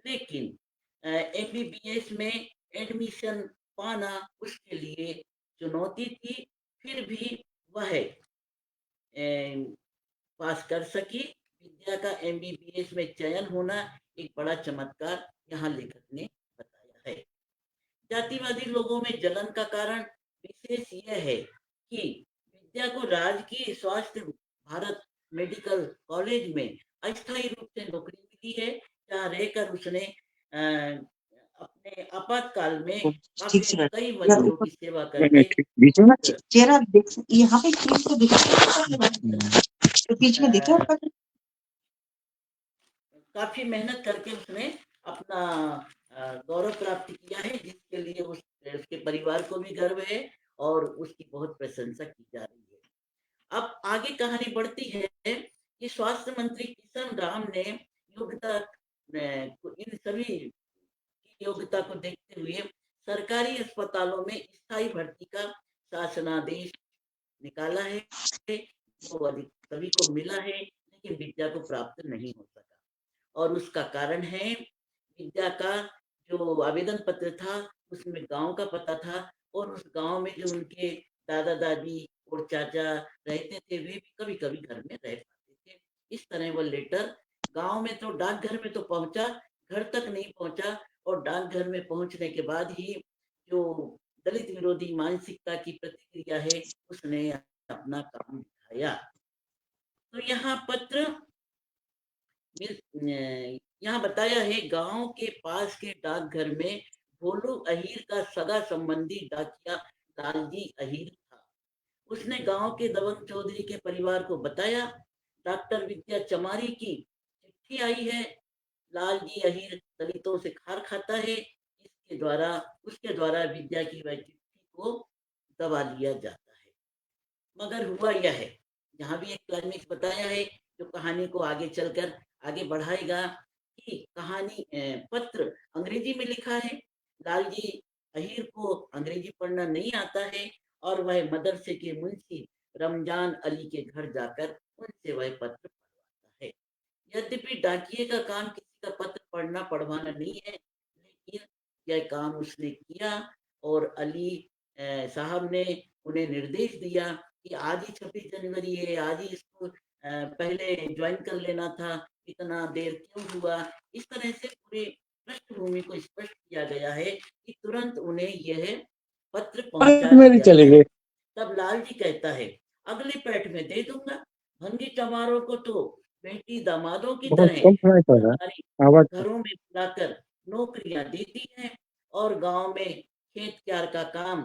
लेकिन MBBS में एडमिशन पाना उसके लिए चुनौती थी। फिर भी वह पास कर सकी। विद्या का MBBS में चयन होना एक बड़ा चमत्कार यहाँ लेखक ने बताया है। जातिवादी लोगों में जलन का कारण विशेष यह है कि विद्या को राजकीय स्वास्थ्य भारत मेडिकल कॉलेज में अस्थायी रूप से नौकरी मिली है, जहाँ रहकर उसने अपने आपातकाल में कई मरीजों की सेवा करके चेहरा देख, यहाँ पे चीज तो दिख, तो बीच में दिखा काफी मेहनत करके उसने अपना गौरव प्राप्त किया है, जिसके लिए उसके परिवार को भी गर्व है और उसकी बहुत प्रशंसा की जा रही है। अब आगे कहानी बढ़ती है कि स्वास्थ्य मंत्री किशन राम ने योग्यता इन सभी की योग्यता को देखते हुए सरकारी अस्पतालों में स्थायी भर्ती का शासनादेश निकाला है। वो सभी को मिला है, लेकिन विद्या को प्राप्त नहीं हो सका और उसका कारण है विद्या का जो आवेदन पत्र था उसमें गांव का पता था और उस गांव में जो उनके दादा दादी और चाचा रहते थे वे भी कभी कभी घर में रह पाते थे। इस तरह वो लेटर गांव में तो डाकघर में तो पहुंचा, घर तक नहीं पहुंचा और डाकघर में पहुंचने के बाद ही जो दलित विरोधी मानसिकता की प्रतिक्रिया है उसने अपना काम दिखाया। तो यहाँ पत्र यहाँ बताया है गांव के पास के डाकघर में भोलू अहीर का सगा संबंधी डाकिया लालजी अहीर था। उसने गांव के दबंग चौधरी के परिवार को बताया डॉक्टर विद्या चमारी की चिट्ठी आई है, लालजी अहीर दलितों से खार खाता है, उसके द्वारा विद्या की वह चिट्ठी को दबा लिया जाता है। मगर हुआ यह है, यहाँ भी एक क्लाइमेक्स बताया है जो कहानी को आगे चलकर आगे बढ़ाएगा कि कहानी पत्र अंग्रेजी में लिखा है। लालजी अहीर को अंग्रेजी पढ़ना नहीं आता है और वह मदरसे के मुंशी रमजान अली के घर जाकर उनसे वह पत्र पढ़वाता है। यद्यपि डाकिये का काम किसी का पत्र पढ़ना पढ़वाना नहीं है, लेकिन यह काम उसने किया और अली साहब ने उन्हें निर्देश दिया कि आज ही 26 जनवरी है, आज ही इसको पहले ज्वाइन कर लेना था, इतना देर क्यों हुआ। इस तरह से पूरी पृष्ठभूमि को स्पष्ट किया गया है कि तुरंत उन्हें यह पत्र पहुंचा मेरी दिया चली गया। गई। तब लालजी कहता है अगले पैठ में दे दूंगा। भंगी चमारों को तो बेटी दामादों की बहुत तरह कम सुनाई पड़ रहा सरकारी है आवाज। घरों में बुलाकर नौकरियां देती हैं और गांव में खेत क्यार का काम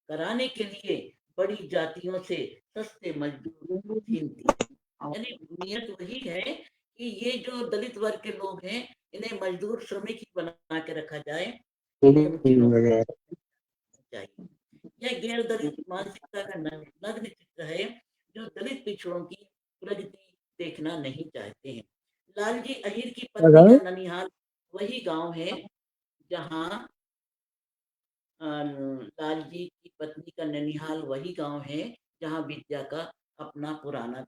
कराने के लिए बड़ी जातियों से सस्ते मजदूर छीनती है। यानी नियत वही है कि ये जो दलित वर्ग के लोग हैं इन्हें मजदूर श्रमिक ही बना के रखा जाए, इन्हें उनकी नौकरी चाहिए। यह गैर दलित मानसिकता का नग्न चित्र है जो दलित पिछड़ों की प्रगति देखना नहीं चाहते हैं। लालजी अहीर की पत्नी का ननिहाल वही गांव है जहां लालजी की पत्नी का ननिहाल वही गांव है जहां विद्या का अपना पुराना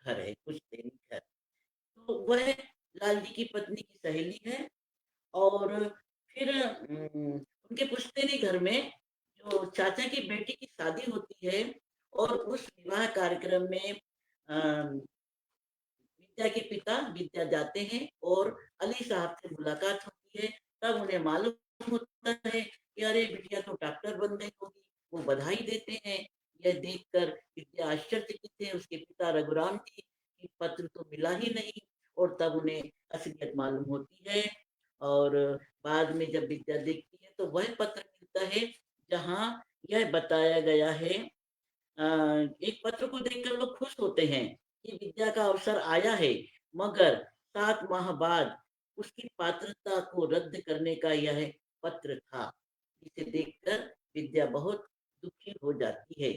घर है, कुछ देरी घर। तो वह लालजी की पत्नी की सहेली है और फिर उनके पुश्तैनी घर में जो चाचा की बेटी की शादी होती है और उस विवाह कार्यक्रम में विद्या के पिता विद्या जाते हैं और अली साहब से मुलाकात होती है। तब उन्हें मालूम होता है कि अरे बिटिया तो डॉक्टर बन गई होगी। वो बधाई देते हैं। यह देखकर विद्या आश्चर्यचकित है। उसके पिता रघुराम जी की पत्र तो मिला ही नहीं और तब उन्हें असलियत मालूम होती है और बाद में जब विद्या देखती है तो वह पत्र मिलता है जहाँ यह बताया गया है। एक पत्र को देखकर लोग खुश होते हैं कि विद्या का अवसर आया है, मगर 7 माह बाद उसकी पात्रता को रद्द करने का यह पत्र था, जिसे देखकर विद्या बहुत दुखी हो जाती है।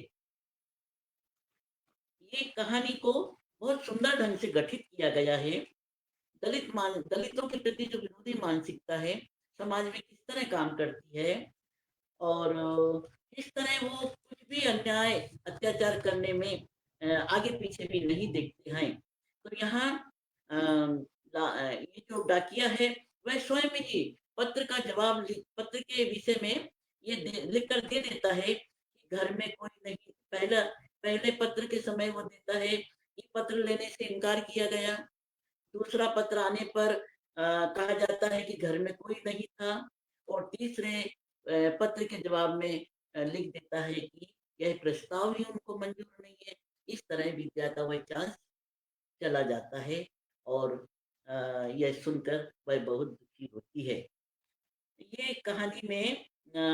ये कहानी को बहुत सुंदर ढंग से गठित किया गया है। दलितों के प्रति जो विरोधी मानसिकता है समाज में किस तरह काम करती है और किस तरह वो कुछ भी अन्याय अत्याचार करने में आगे पीछे भी नहीं देखते हैं। तो यहाँ ये जो डाकिया है वह स्वयं ही पत्र का जवाब पत्र के विषय में ये लिख कर दे देता है कि घर में कोई नहीं। पहले पत्र के समय वो देता है कि पत्र लेने से इनकार किया गया। दूसरा पत्र आने पर कहा जाता है कि घर में कोई नहीं था और तीसरे पत्र के जवाब में लिख देता है कि यह प्रस्ताव ही उनको मंजूर नहीं है। इस तरह विद्या का वह चांस चला जाता है और यह सुनकर वह बहुत दुखी होती है। ये कहानी में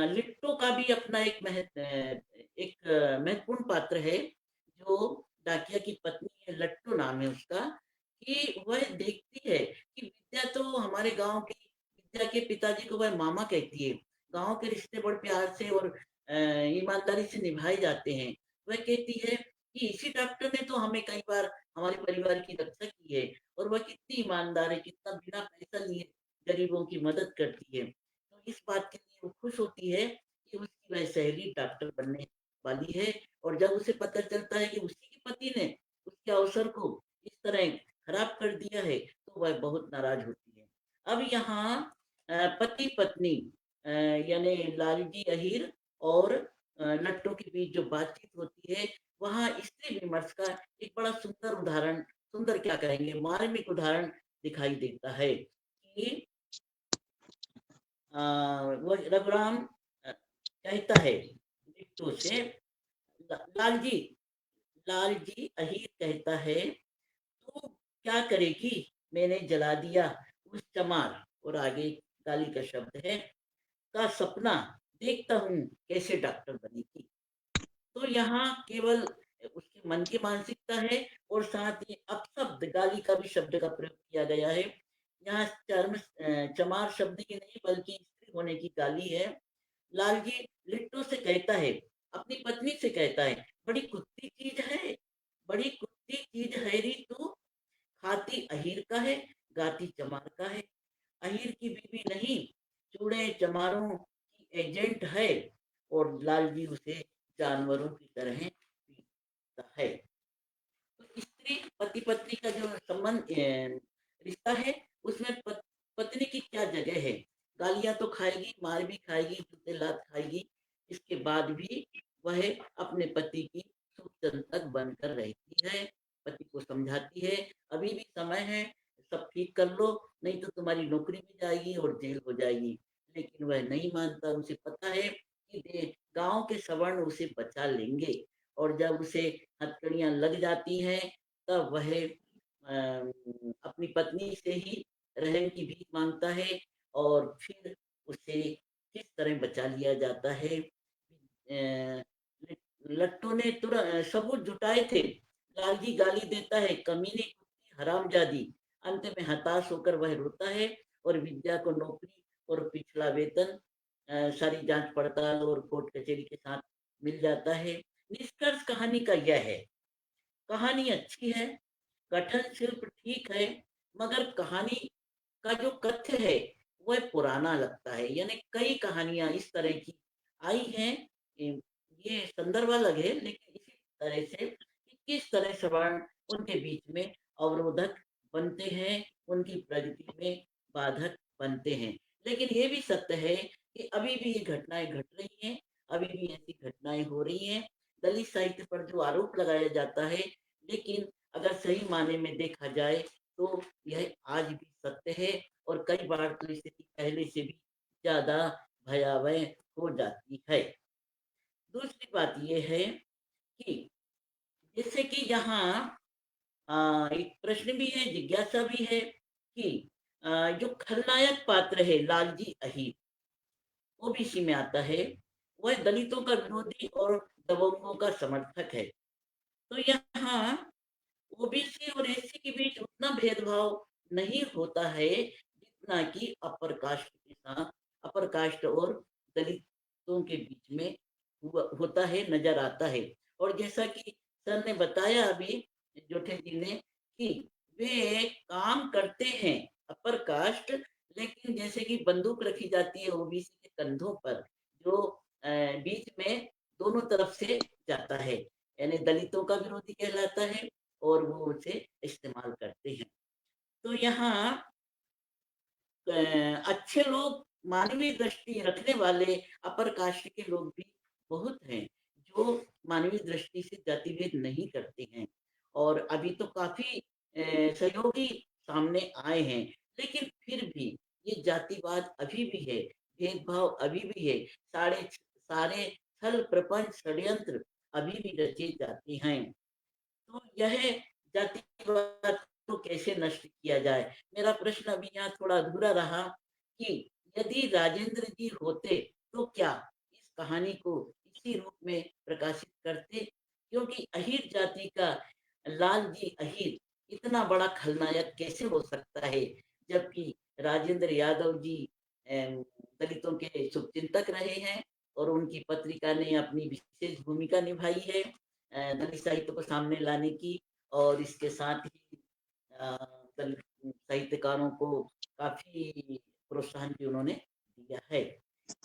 लिट्टो का भी अपना एक महत्वपूर्ण पात्र है। जो डाकिया की पत्नी है, लट्टू नाम है उसका। कि वह देखती है कि विद्या तो हमारे गांव की, विद्या के पिताजी को वह मामा कहती है। गांव के रिश्ते बड़े प्यार से और ईमानदारी से निभाए जाते हैं। वह कहती है कि इसी डॉक्टर ने तो हमें कई बार हमारे परिवार की रक्षा की है, और वह कितनी ईमानदार है, कितना बिना पैसा लिए गरीबों की मदद करती है। तो इस बात के लिए वो खुश होती है कि उसकी वह सहेली डॉक्टर बनने वाली है। और जब उसे पता चलता है कि उसी के पति ने उसके अवसर को इस तरह खराब कर दिया है, तो वह बहुत नाराज होती है। अब यहाँ पति पत्नी यानी लालजी अहीर और लट्टू के बीच जो बातचीत होती है, वहाँ स्त्री विमर्श का एक बड़ा सुंदर उदाहरण, सुंदर क्या कहेंगे, मार्मिक उदाहरण दिखाई देता है कि वो रघुराम कहता है बिट्टू से, लालजी लालजी अहीर कहता है, तू क्या करेगी, मैंने जला दिया उस चमार, और आगे गाली का शब्द है, का सपना, देखता हूँ कैसे डॉक्टर बनेगी। तो यहाँ केवल उसके मन की मानसिकता है, और साथ ही अपशब्द गाली का भी शब्द का प्रयोग किया गया है। यहाँ चमार शब्द की नहीं बल्कि स्त्री होने की गाली है। लालजी लिट्टू से कहता है, अपनी पत्नी से कहता है, बड़ी कुत्ती चीज है, बड़ी कुत्ती चीज है री तू, खाती अहीर का है, गाती चमार का है। अहीर की बीवी नहीं, चूड़े चमारों की एजेंट है, और लालजी उसे जानवरों की तरह पीटता है। तो स्त्री पति पत्नी का जो संबंध रिश्ता है, उसमें पत्नी की क्या जगह है। गालियां तो खाएगी, मार भी खाएगी, जूते लात खाएगी, इसके बाद भी वह अपने पति की सुख चिंतक बनकर रहती है, पति को समझाती है, अभी भी समय है, सब ठीक कर लो, नहीं तो तुम्हारी नौकरी भी जाएगी और जेल हो जाएगी। लेकिन वह नहीं मानता, उसे पता है कि गांव के सवर्ण उसे बचा लेंगे, और जब उसे हथकड़ियां लग जाती हैं, तब वह अपनी पत्नी से ही रहम की भीख मांगता है, और फिर उसे किस तरह बचा लिया जाता है। लट्टू ने तुरंत सबूत जुटाए थे, लालजी गाली देता है, कमीनी कुत्ती हरामजादी। अंत में हताश होकर वह रोता है, और विद्या को नौकरी और पिछला वेतन, सारी जांच पड़ताल और कोर्ट कचहरी के साथ मिल जाता है। निष्कर्ष कहानी का यह है, कहानी अच्छी है, कथन शिल्प ठीक है, मगर कहानी का जो कथ्य है वह पुराना लगता है। यानी कई कहानियां इस तरह की आई हैं, ये संदर्भ अलग है, लेकिन इसी तरह से कि किस तरह सवर्ण उनके बीच में अवरोधक बनते हैं, उनकी प्रगति में बाधक बनते हैं। लेकिन ये भी सत्य है कि अभी भी ये घटनाएं घट रही हैं, अभी भी ऐसी घटनाएं हो रही हैं। दलित साहित्य पर जो आरोप लगाया जाता है, लेकिन अगर सही माने में देखा जाए तो यह आज भी सत्य है, और कई बार तो स्थिति पहले से भी ज्यादा भयावह हो जाती है। दूसरी बात यह है कि जैसे कि यहाँ एक प्रश्न भी है, जिज्ञासा भी है कि जो खलनायक पात्र है लालजी अहीर, ओबीसी में आता है, वह दलितों का विरोधी और दबंगों का समर्थक है। तो यहाँ ओबीसी और एससी के बीच उतना भेदभाव नहीं होता है जितना कि अपर कास्ट के साथ, अपर कास्ट और दलितों के बीच में होता है, नजर आता है। और जैसा कि सर ने बताया अभी, जोठे जी ने, कि वे काम करते हैं अपर कास्ट, लेकिन जैसे कि बंदूक रखी जाती है ओबीसी के कंधों पर, जो बीच में दोनों तरफ से जाता है, यानी दलितों का विरोधी कहलाता है, और वो उसे इस्तेमाल करते हैं। तो यहाँ अच्छे लोग, मानवीय दृष्टि रखने वाले अपर कास्ट के लोग भी बहुत हैं, जो मानवीय दृष्टि से जातिभेद नहीं करते हैं, और अभी तो काफी सहयोगी सामने आए हैं। लेकिन फिर भी ये जातिवाद अभी भी है, भेदभाव अभी भी है, सारे सारे छल प्रपंच षड्यंत्र अभी भी रचे जाते हैं। तो यह जातिवाद को कैसे नष्ट किया जाए, मेरा प्रश्न अभी यहाँ थोड़ा अधूरा रहा कि यदि राजेंद्र जी होते तो क्या इस कहानी को इसी रूप में प्रकाशित करते, क्योंकि अहीर जाति का लाल जी अहीर इतना बड़ा खलनायक कैसे हो सकता है, जबकि राजेंद्र यादव जी दलितों के शुभचिंतक रहे हैं और उनकी पत्रिका ने अपनी विशेष भूमिका निभाई है दलित साहित्य को सामने लाने की, और इसके साथ ही दलित साहित्यकारों को काफी प्रोत्साहन भी उन्होंने दिया है।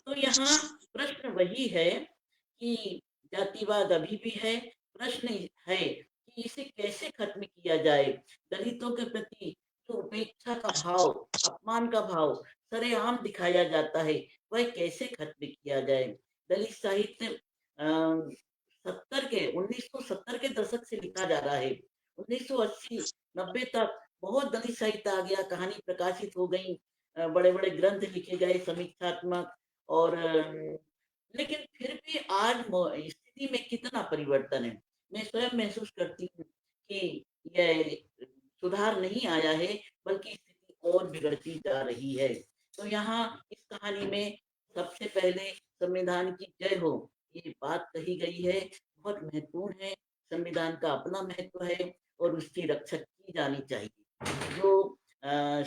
तो यहाँ प्रश्न वही है कि जातिवाद अभी भी है, प्रश्न है कि इसे कैसे खत्म किया जाए। दलितों के प्रति जो उपेक्षा का भाव, अपमान का भाव सरेआम दिखाया जाता है, वह कैसे खत्म किया जाए। दलित साहित्य 1970 के दशक से लिखा जा रहा है। 1980-90 तक बहुत दलित साहित्य आ गया, कहानी प्रकाशित हो गई, बड़े-बड़े ग्रंथ लिखे गए समीक्षात्मक, और लेकिन फिर भी आज स्थिति में कितना परिवर्तन है। मैं स्वयं महसूस करती हूँ कि यह सुधार नहीं आया है, बल्कि स्थिति और बिगड़ती जा रही है। तो यहाँ इस कहानी में सबसे पहले संविधान की जय हो, ये बात कही गई है, बहुत महत्वपूर्ण है। संविधान का अपना महत्व है और उसकी रक्षा की जानी चाहिए। जो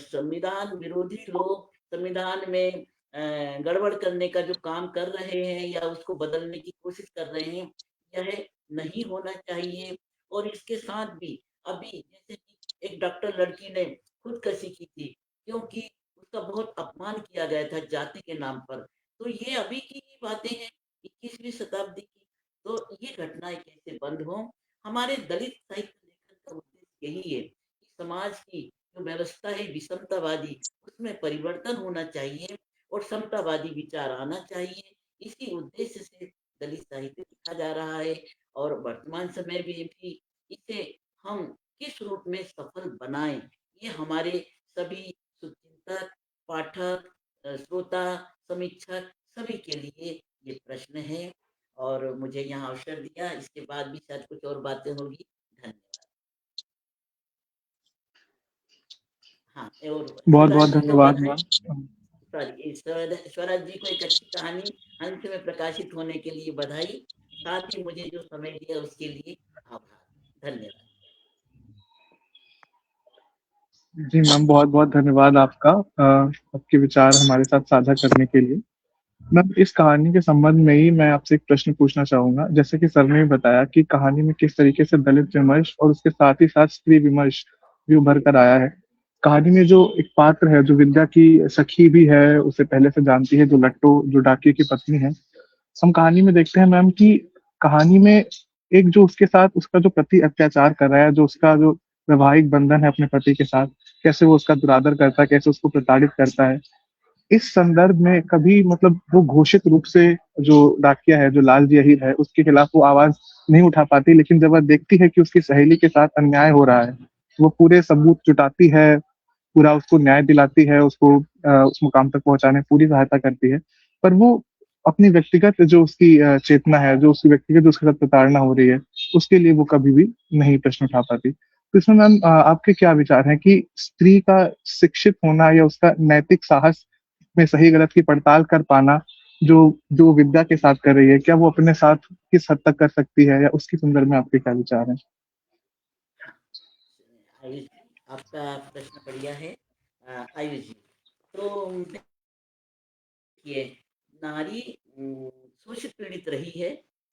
संविधान विरोधी लोग संविधान में गड़बड़ करने का जो काम कर रहे हैं या उसको बदलने की कोशिश कर रहे हैं, यह नहीं होना चाहिए। और इसके साथ भी अभी जैसे कि एक डॉक्टर लड़की ने खुदकशी की थी, क्योंकि उसका बहुत अपमान किया गया था जाति के नाम पर। तो ये अभी की ही बातें हैं, 21वीं शताब्दी की। तो ये घटनाएं कैसे बंद हों? हमारे दलित साहित्य लेखन का उद्देश्य यही है कि समाज की जो व्यवस्था है विषमतावादी, उसमें परिवर्तन होना चाहिए और समतावादी विचार आना चाहिए। इसी उद्देश्य से दलित साहित्य लिखा जा रहा है, और वर्तमान समय में भी इसे हम किस रूप में सफल बनाएं, ये हमारे सभी शुभचिंतक, पाठक, श्रोता, समीक्षक सभी के लिए ये प्रश्न है। और मुझे यहाँ अवसर दिया, इसके बाद भी शायद कुछ और बातें होगी। धन्यवाद। हाँ, और बहुत स्वराज बहुत जी को धन्यवाद बधाई। मैम। सॉरी, स्वराज जी को एक अच्छी कहानी अंत में प्रकाशित होने के लिए बधाई, साथ ही मुझे जो समय दिया उसके लिए आभार। धन्यवाद। जी मैम, बहुत बहुत धन्यवाद आपका, आपके विचार हमारे साथ साझा करने के लिए। मैम, इस कहानी के संबंध में ही मैं आपसे एक प्रश्न पूछना चाहूंगा। जैसे कि सर ने भी बताया कि कहानी में किस तरीके से दलित विमर्श और उसके साथ ही साथ स्त्री विमर्श भी उभर कर आया है। कहानी में जो एक पात्र है, जो विद्या की सखी भी है, उसे पहले से जानती है, जो लट्टू, जो डाकिये की पत्नी है। हम कहानी में देखते हैं मैम कि कहानी में एक जो उसके साथ उसका जो पति अत्याचार कर रहा है, जो उसका जो वैवाहिक बंधन है अपने पति के साथ, कैसे वो उसका दुरादर करता है, कैसे उसको प्रताड़ित करता है। इस संदर्भ में कभी मतलब वो घोषित रूप से जो डाकिया है, जो लाल जी अहीर है, उसके खिलाफ वो आवाज नहीं उठा पाती, लेकिन जब वह देखती है कि उसकी सहेली के साथ अन्याय हो रहा है, तो वो पूरे सबूत जुटाती है, पूरा उसको न्याय दिलाती है, उसको उस मुकाम तक पहुंचाने में पूरी सहायता करती है। पर वो अपनी व्यक्तिगत जो उसकी चेतना है, जो उसकी व्यक्तिगत जो उसके साथ प्रताड़ना हो रही है, उसके लिए वो कभी भी नहीं प्रश्न उठा पाती। तो इसमें मैम, आपके क्या विचार हैं कि स्त्री का शिक्षित होना या उसका नैतिक साहस में सही गलत की पड़ताल कर पाना, जो जो विद्या के साथ कर रही है, क्या वो अपने साथ किस हद तक कर सकती है, या उसके संदर्भ में आपके क्या विचार हैं? आयुष जी, आपका प्रश्न बढ़िया है। आयुष जी, तो देखिए, नारी शोषित पीड़ित रही है,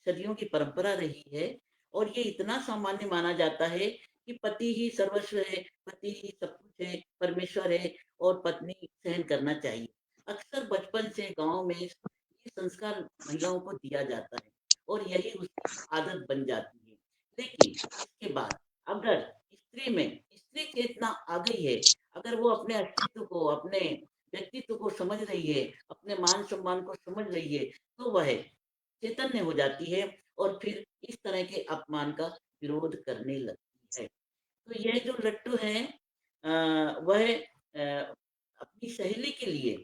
सदियों की परंपरा रही है, और ये इतना सामान्य माना जाता है कि पति ही सर्वस्व है, पति ही सब कुछ है, परमेश्वर है, और पत्नी सहन करना चाहिए। अक्सर बचपन से गांव में ये संस्कार महिलाओं को दिया जाता है, और यही उसकी आदत बन जाती है। लेकिन इसके बाद अगर स्त्री में स्त्री चेतना आ गई है, अगर वो अपने अस्तित्व को, अपने व्यक्तित्व को समझ रही है, अपने मान सम्मान को समझ रही है, तो वह चैतन्य हो जाती है और फिर इस तरह के अपमान का विरोध करने लगती है। तो यह जो लट्टू है, वह अपनी सहेली के लिए,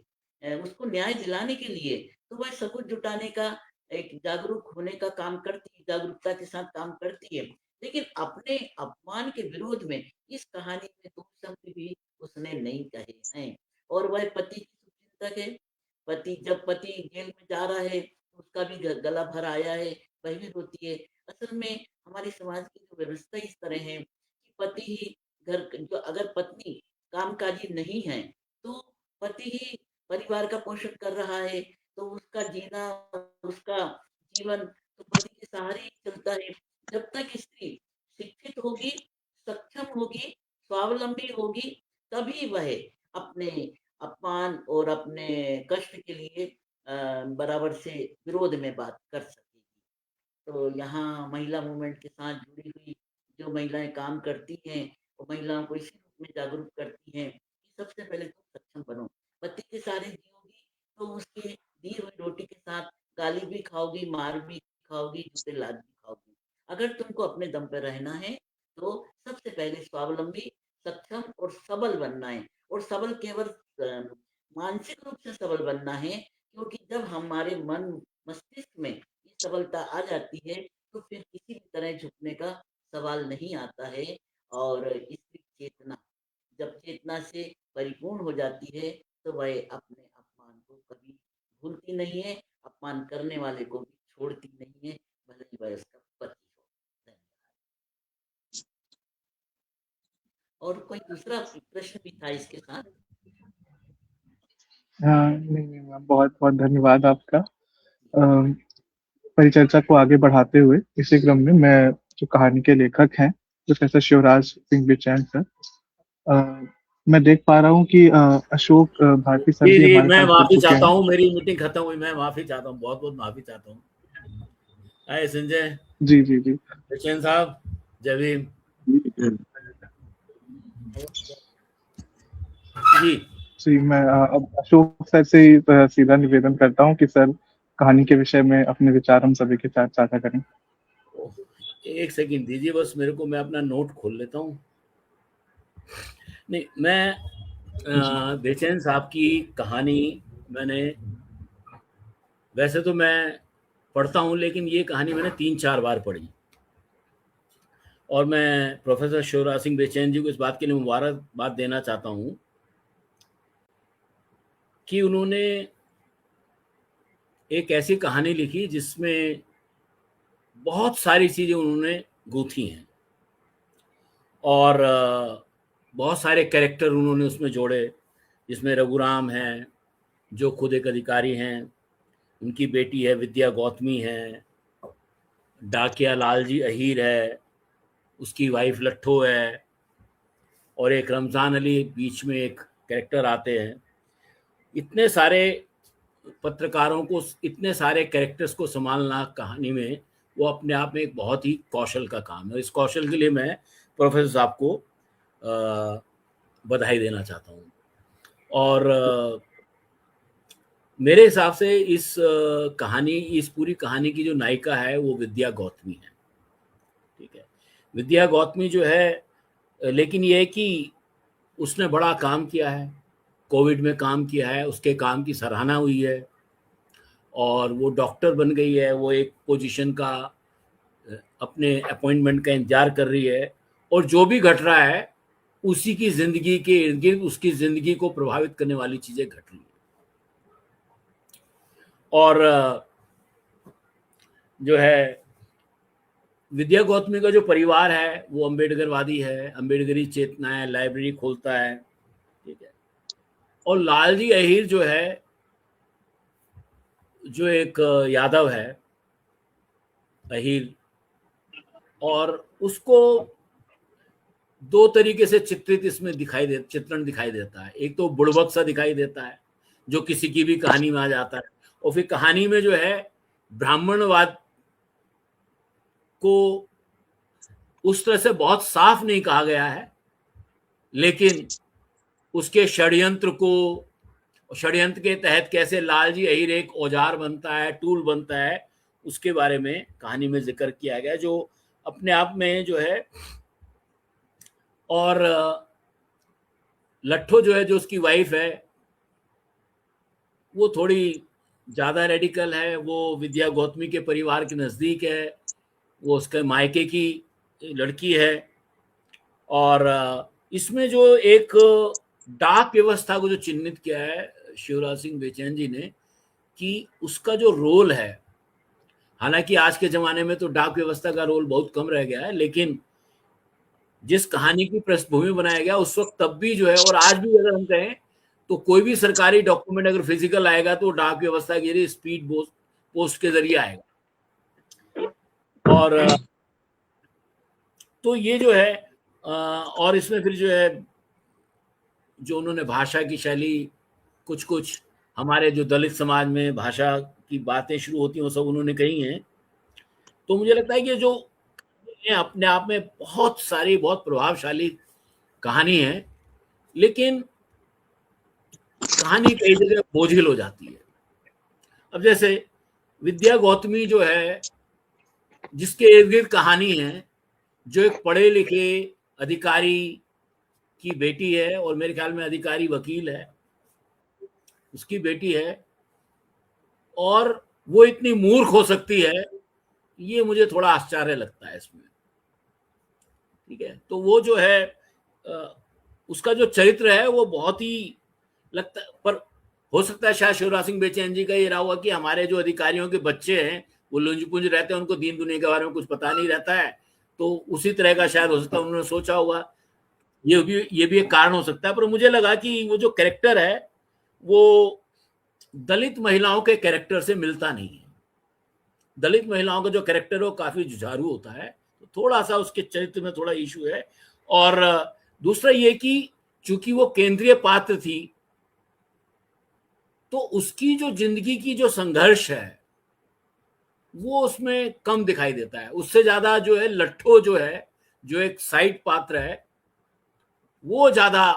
उसको न्याय दिलाने के लिए, तो वह सबूत जुटाने का, एक जागरूक होने का काम करती है, जागरूकता के साथ काम करती है। लेकिन अपने अपमान के विरोध में इस कहानी में दो शब्द भी उसने नहीं कहे हैं। और वह पति की शुभचिंतक है। जब पति जेल में जा रहा है, उसका भी गला भर आया है, वह भी रोती है। असल में हमारे समाज की जो व्यवस्था इस तरह है कि पति ही घर जो अगर पत्नी कामकाजी नहीं है तो पति ही परिवार का पोषण कर रहा है, तो उसका जीना, उसका जीवन तो पति के सहारे ही चलता है। जब तक स्त्री शिक्षित होगी, सक्षम होगी, स्वावलंबी होगी, तभी वह अपने अपमान और अपने कष्ट के लिए बराबर से विरोध में बात कर सकेगी। तो यहाँ महिला मूवमेंट के साथ जुड़ी हुई जो महिलाएं काम करती हैं, वो महिलाओं को इसी रूप में जागरूक करती हैं कि सबसे पहले तुम सक्षम बनो। पति के सहारे जियोगी तो उसके दी हुई रोटी के साथ गाली भी खाओगी, मार भी खाओगी, जूते लात भी खाओगी। अगर तुमको अपने दम पर रहना है तो सबसे पहले स्वावलंबी, सक्षम और सबल बनना है। और सबल केवल मानसिक रूप से सबल बनना है, क्योंकि जब हमारे मन मस्तिष्क में ये सबलता आ जाती है तो फिर किसी भी तरह झुकने का सवाल नहीं आता है। और इसकी चेतना जब चेतना से परिपूर्ण हो जाती है तो वह अपने अपमान को कभी भूलती नहीं है, अपमान करने वाले को भी छोड़ती नहीं है, भले ही वह उसका पति हो। धन्यवाद। और कोई दूसरा प्रश्न भी था इसके साथ? हाँ, नहीं मैम, बहुत बहुत धन्यवाद आपका। परिचर्चा को आगे बढ़ाते हुए इसी क्रम में मैं जो कहानी के लेखक हैं प्रोफेसर शिवराज सिंह बिचैन सर, मैं देख पा रहा हूँ कि अशोक भारती सर भी जी हमारे मैं साथ जुड़ माफी चुके चाहता हैं। हूँ, मेरी मीटिंग खत्म हुई, मैं माफी चाहता हूँ, बहुत बहुत माफी चाहता हूँ। आए संजय जी जी जी बिचैन साहब, जय भीम जी। जी। मैं अब अशोक सर से ही सीधा निवेदन करता हूँ कि सर कहानी के विषय में अपने विचार हम सभी के साथ साझा करें। एक सेकंड दीजिए बस मेरे को, मैं अपना नोट खोल लेता हूँ। नहीं, मैं बेचैन साहब की कहानी मैंने, वैसे तो मैं पढ़ता हूँ, लेकिन ये कहानी मैंने 3-4 बार पढ़ी। और मैं प्रोफेसर शिवराज सिंह बेचैन जी को इस बात के लिए मुबारकबाद देना चाहता हूँ कि उन्होंने एक ऐसी कहानी लिखी जिसमें बहुत सारी चीज़ें उन्होंने गूंथी हैं और बहुत सारे कैरेक्टर उन्होंने उसमें जोड़े, जिसमें रघुराम हैं जो खुद एक अधिकारी हैं, उनकी बेटी है विद्या गौतमी है, डाकिया लालजी अहीर है, उसकी वाइफ लट्ठो है, और एक रमज़ान अली बीच में एक कैरेक्टर आते हैं। इतने सारे पत्रकारों को, इतने सारे कैरेक्टर्स को संभालना कहानी में, वो अपने आप में एक बहुत ही कौशल का काम है। इस कौशल के लिए मैं प्रोफेसर साहब को बधाई देना चाहता हूँ। और मेरे हिसाब से इस कहानी, इस पूरी कहानी की जो नायिका है वो विद्या गौतमी है, ठीक है। विद्या गौतमी जो है, लेकिन ये है कि उसने बड़ा काम किया है, कोविड में काम किया है, उसके काम की सराहना हुई है और वो डॉक्टर बन गई है, वो एक पोजीशन का, अपने अपॉइंटमेंट का इंतजार कर रही है, और जो भी घट रहा है उसी की जिंदगी के इर्द गिर्द उसकी जिंदगी को प्रभावित करने वाली चीजें घट रही है। और जो है विद्या गौतमी का जो परिवार है वो अम्बेडकरवादी है, अम्बेडकरी चेतना है, लाइब्रेरी खोलता है, ठीक है। और लालजी अहीर जो है, जो एक यादव है अहीर, और उसको दो तरीके से चित्रण दिखाई देता है। एक तो बुड़बक सा दिखाई देता है जो किसी की भी कहानी में आ जाता है, और फिर कहानी में जो है ब्राह्मणवाद को उस तरह से बहुत साफ नहीं कहा गया है, लेकिन उसके षड्यंत्र के तहत कैसे लालजी अहीर एक औजार बनता है, टूल बनता है, उसके बारे में कहानी में जिक्र किया गया, जो अपने आप में जो है। और लट्ठो जो है, जो उसकी वाइफ है, वो थोड़ी ज़्यादा रेडिकल है, वो विद्या गौतमी के परिवार के नज़दीक है, वो उसके मायके की लड़की है। और इसमें जो एक डाक व्यवस्था को जो चिन्हित किया है शिवराज सिंह बेचैन जी ने, कि उसका जो रोल है, हालांकि आज के ज़माने में तो डाक व्यवस्था का रोल बहुत कम रह गया है, लेकिन जिस कहानी की पृष्ठभूमि बनाया गया उस वक्त तब भी जो है, और आज भी अगर हम कहें तो कोई भी सरकारी डॉक्यूमेंट अगर फिजिकल आएगा तो डाक व्यवस्था के जरिए स्पीड पोस्ट के जरिए आएगा। और तो ये जो है और इसमें फिर जो है जो उन्होंने भाषा की शैली कुछ हमारे जो दलित समाज में भाषा की बातें शुरू होती हैं वो सब उन्होंने कही हैं। तो मुझे लगता है कि जो अपने आप में बहुत सारी बहुत प्रभावशाली कहानी है, लेकिन कहानी कई जगह बोझिल हो जाती है। अब जैसे विद्या गौतमी जो है, जिसके इर्द गिर्द कहानी है, जो एक पढ़े लिखे अधिकारी की बेटी है और मेरे ख्याल में अधिकारी वकील है, उसकी बेटी है, और वो इतनी मूर्ख हो सकती है, ये मुझे थोड़ा आश्चर्य लगता है इसमें। ठीक है, तो वो जो है उसका जो चरित्र है वो बहुत ही लगता, पर हो सकता है शायद शिवराज सिंह बेचैन जी का ये रहा हुआ कि हमारे जो अधिकारियों के बच्चे हैं वो लुंज पुंज रहते हैं, उनको दीन दुनिया के बारे में कुछ पता नहीं रहता है, तो उसी तरह का शायद हो सकता है उन्होंने सोचा होगा। ये भी एक कारण हो सकता है। पर मुझे लगा कि वो जो कैरेक्टर है वो दलित महिलाओं के कैरेक्टर से मिलता नहीं है। दलित महिलाओं का जो कैरेक्टर है वो काफी जुझारू होता है, तो थोड़ा सा उसके चरित्र में थोड़ा इशू है। और दूसरा ये कि चूंकि वो केंद्रीय पात्र थी तो उसकी जो जिंदगी की जो संघर्ष है वो उसमें कम दिखाई देता है। उससे ज्यादा जो है लट्ठो जो है, जो एक साइड पात्र है, वो ज्यादा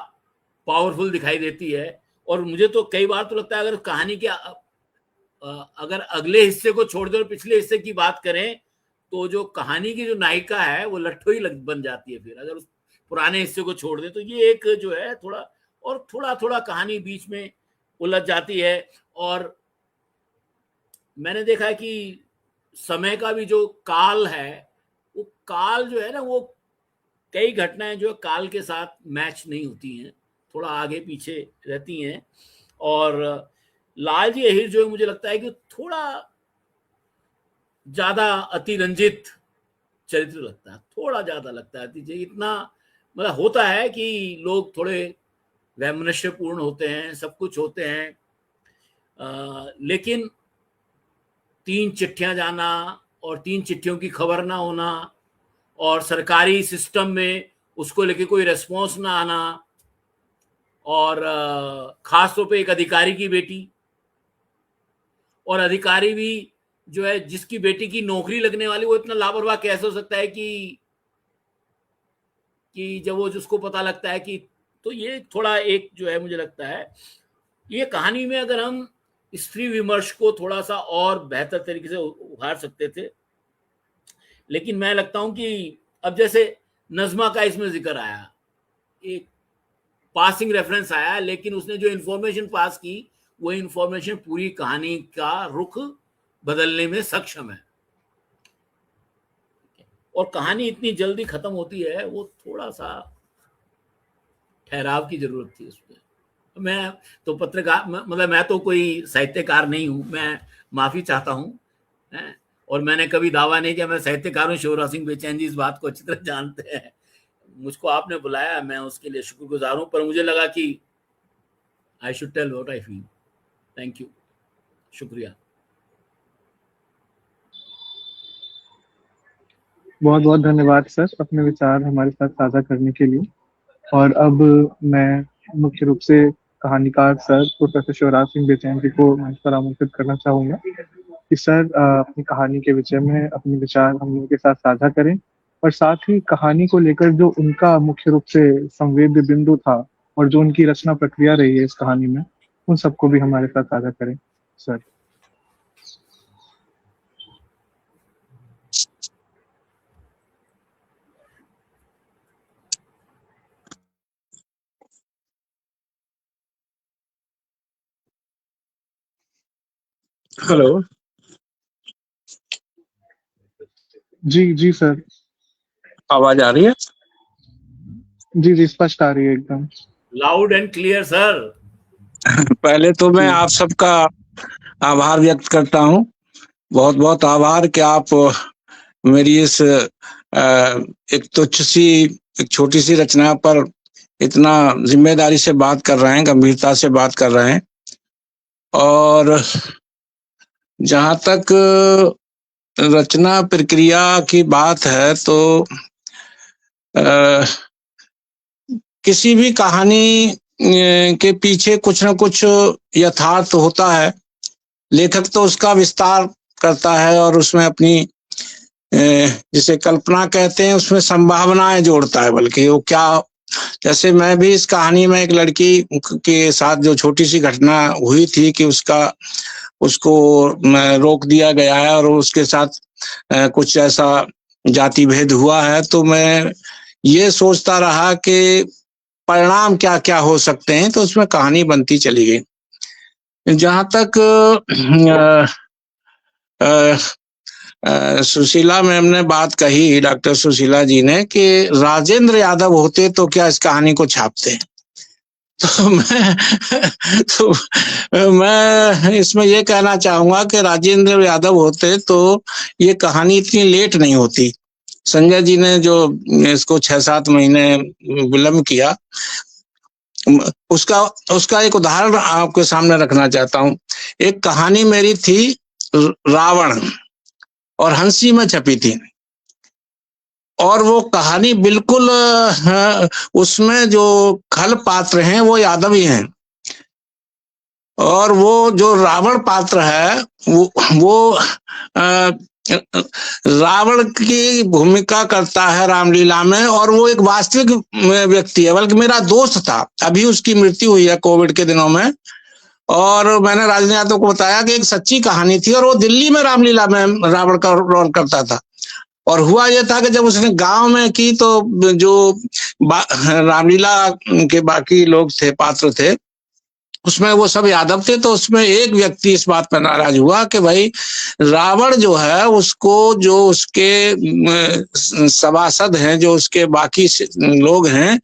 पावरफुल दिखाई देती है। और मुझे तो कई बार तो लगता है अगर कहानी के अगर अगले हिस्से को छोड़ दें और पिछले हिस्से की बात करें तो जो कहानी की जो नायिका है वो लट्ठो ही बन जाती है फिर, अगर उस पुराने हिस्से को छोड़ दें तो। ये एक जो है थोड़ा कहानी बीच में उलझ जाती है। और मैंने देखा है कि समय का भी जो काल है, वो काल जो है ना, वो कई घटनाएं जो काल के साथ मैच नहीं होती हैं, थोड़ा आगे पीछे रहती हैं। और लालजी अहिर जो है मुझे लगता है कि थोड़ा ज्यादा अतिरंजित चरित्र लगता है, थोड़ा ज्यादा लगता है। इतना मतलब होता है कि लोग थोड़े वैमनस्यपूर्ण होते हैं, सब कुछ होते हैं, लेकिन 3 चिट्ठियां जाना और 3 चिट्ठियों की खबर ना होना और सरकारी सिस्टम में उसको लेके कोई रेस्पॉन्स ना आना, और खास तौर पे एक अधिकारी की बेटी, और अधिकारी भी जो है जिसकी बेटी की नौकरी लगने वाली, वो इतना लापरवाह कैसे हो सकता है कि जब वो जिसको पता लगता है कि, तो ये थोड़ा एक जो है मुझे लगता है ये कहानी में अगर हम स्त्री विमर्श को थोड़ा सा और बेहतर तरीके से उभार सकते थे। लेकिन मैं लगता हूं कि अब जैसे नज़्मा का इसमें जिक्र आया, एक पासिंग रेफरेंस आया, लेकिन उसने जो इंफॉर्मेशन पास की वो इंफॉर्मेशन पूरी कहानी का रुख बदलने में सक्षम है। और कहानी इतनी जल्दी खत्म होती है, वो थोड़ा सा ठहराव की जरूरत थी उसमें। मैं तो पत्रकार, मतलब मैं तो कोई साहित्यकार नहीं हूं, मैं माफी चाहता हूं, और मैंने कभी दावा नहीं किया मैं साहित्यकार हूं। शिवराज सिंह बेचैन जी इस बात को अच्छी तरह जानते हैं। मुझको आपने बुलाया, मैं उसके लिए शुक्रगुजार हूं, पर मुझे लगा कि I should tell what I feel. Thank you, शुक्रिया। बहुत बहुत धन्यवाद सर, अपने विचार हमारे साथ साझा करने के लिए। और अब मैं मुख्य रूप से कहानीकार सर प्रोफेसर शिवराज सिंह बेचैन जी को मंच पर आमंत्रित करना चाहूंगा कि सर अपनी कहानी के विषय में अपने विचार हम लोगों के साथ साझा करें, और साथ ही कहानी को लेकर जो उनका मुख्य रूप से संवेद्य बिंदु था और जो उनकी रचना प्रक्रिया रही है इस कहानी में, उन सबको भी हमारे साथ साझा करें सर। हेलो जी जी सर, आवाज आ रही है? जी जी स्पष्ट आ रही है एकदम लाउड एंड क्लियर सर। पहले तो मैं आप सबका आभार व्यक्त करता हूँ, बहुत बहुत आभार कि आप मेरी इस एक तुच्छ सी एक छोटी सी रचना पर इतना जिम्मेदारी से बात कर रहे हैं, गंभीरता से बात कर रहे हैं। और जहाँ तक रचना प्रक्रिया की बात है तो किसी भी कहानी के पीछे कुछ ना कुछ यथार्थ होता है। लेखक तो उसका विस्तार करता है और उसमें अपनी जिसे कल्पना कहते हैं उसमें संभावनाएं जोड़ता है। बल्कि वो क्या, जैसे मैं भी इस कहानी में एक लड़की के साथ जो छोटी सी घटना हुई थी कि उसको रोक दिया गया है और उसके साथ कुछ ऐसा जाति भेद हुआ है, तो मैं ये सोचता रहा कि परिणाम क्या क्या हो सकते हैं, तो उसमें कहानी बनती चली गई। जहाँ तक सुशीला मैम ने बात कही, डॉक्टर सुशीला जी ने, कि राजेंद्र यादव होते तो क्या इस कहानी को छापते, तो मैं इसमें ये कहना चाहूंगा कि राजेंद्र यादव होते तो ये कहानी इतनी लेट नहीं होती। संजय जी ने जो इसको 6-7 महीने विलंब किया, उसका एक उदाहरण आपके सामने रखना चाहता हूँ। एक कहानी मेरी थी रावण और हंसी में छपी थी, और वो कहानी बिल्कुल उसमें जो खल पात्र हैं वो यादव ही हैं, और वो जो रावण पात्र है वो रावण की भूमिका करता है रामलीला में, और वो एक वास्तविक व्यक्ति है, बल्कि मेरा दोस्त था। अभी उसकी मृत्यु हुई है कोविड के दिनों में, और मैंने राजेंद्र यादव को बताया कि एक सच्ची कहानी थी, और वो दिल्ली में रामलीला में रावण का रोल करता था। और हुआ यह था कि जब उसने गांव में की तो जो रामलीला के बाकी लोग थे, पात्र थे, उसमें वो सब यादव थे। तो उसमें एक व्यक्ति इस बात पर नाराज हुआ कि भाई रावण जो है उसको, जो उसके सभासद हैं, जो उसके बाकी लोग हैं,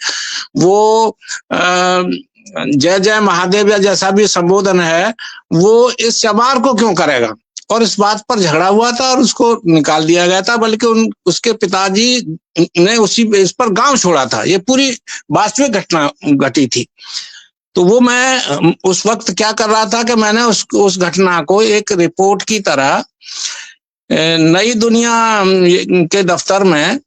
वो जय जय महादेव या जैसा भी संबोधन है वो इस चमार को क्यों करेगा, और इस बात पर झगड़ा हुआ था और उसको निकाल दिया गया था। बल्कि उसके पिताजी ने इस पर गांव छोड़ा था। ये पूरी वास्तविक घटना घटी थी। तो वो मैं उस वक्त क्या कर रहा था कि मैंने उस घटना को एक रिपोर्ट की तरह नई दुनिया के दफ्तर में,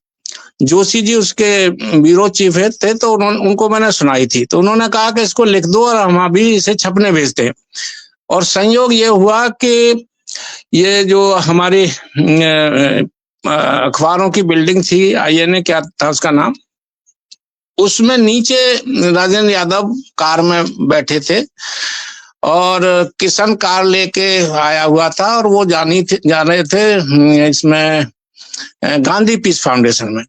जोशी जी उसके ब्यूरो चीफ थे, तो उनको मैंने सुनाई थी। तो उन्होंने कहा कि इसको लिख दो और हम अभी इसे छपने भेजते हैं। और संयोग ये हुआ कि ये जो हमारी अखबारों की बिल्डिंग थी, INA क्या था उसका नाम, उसमें नीचे राजेंद्र यादव कार में बैठे थे और किशन कार लेके आया हुआ था, और वो जा रहे थे इसमें गांधी पीस फाउंडेशन में।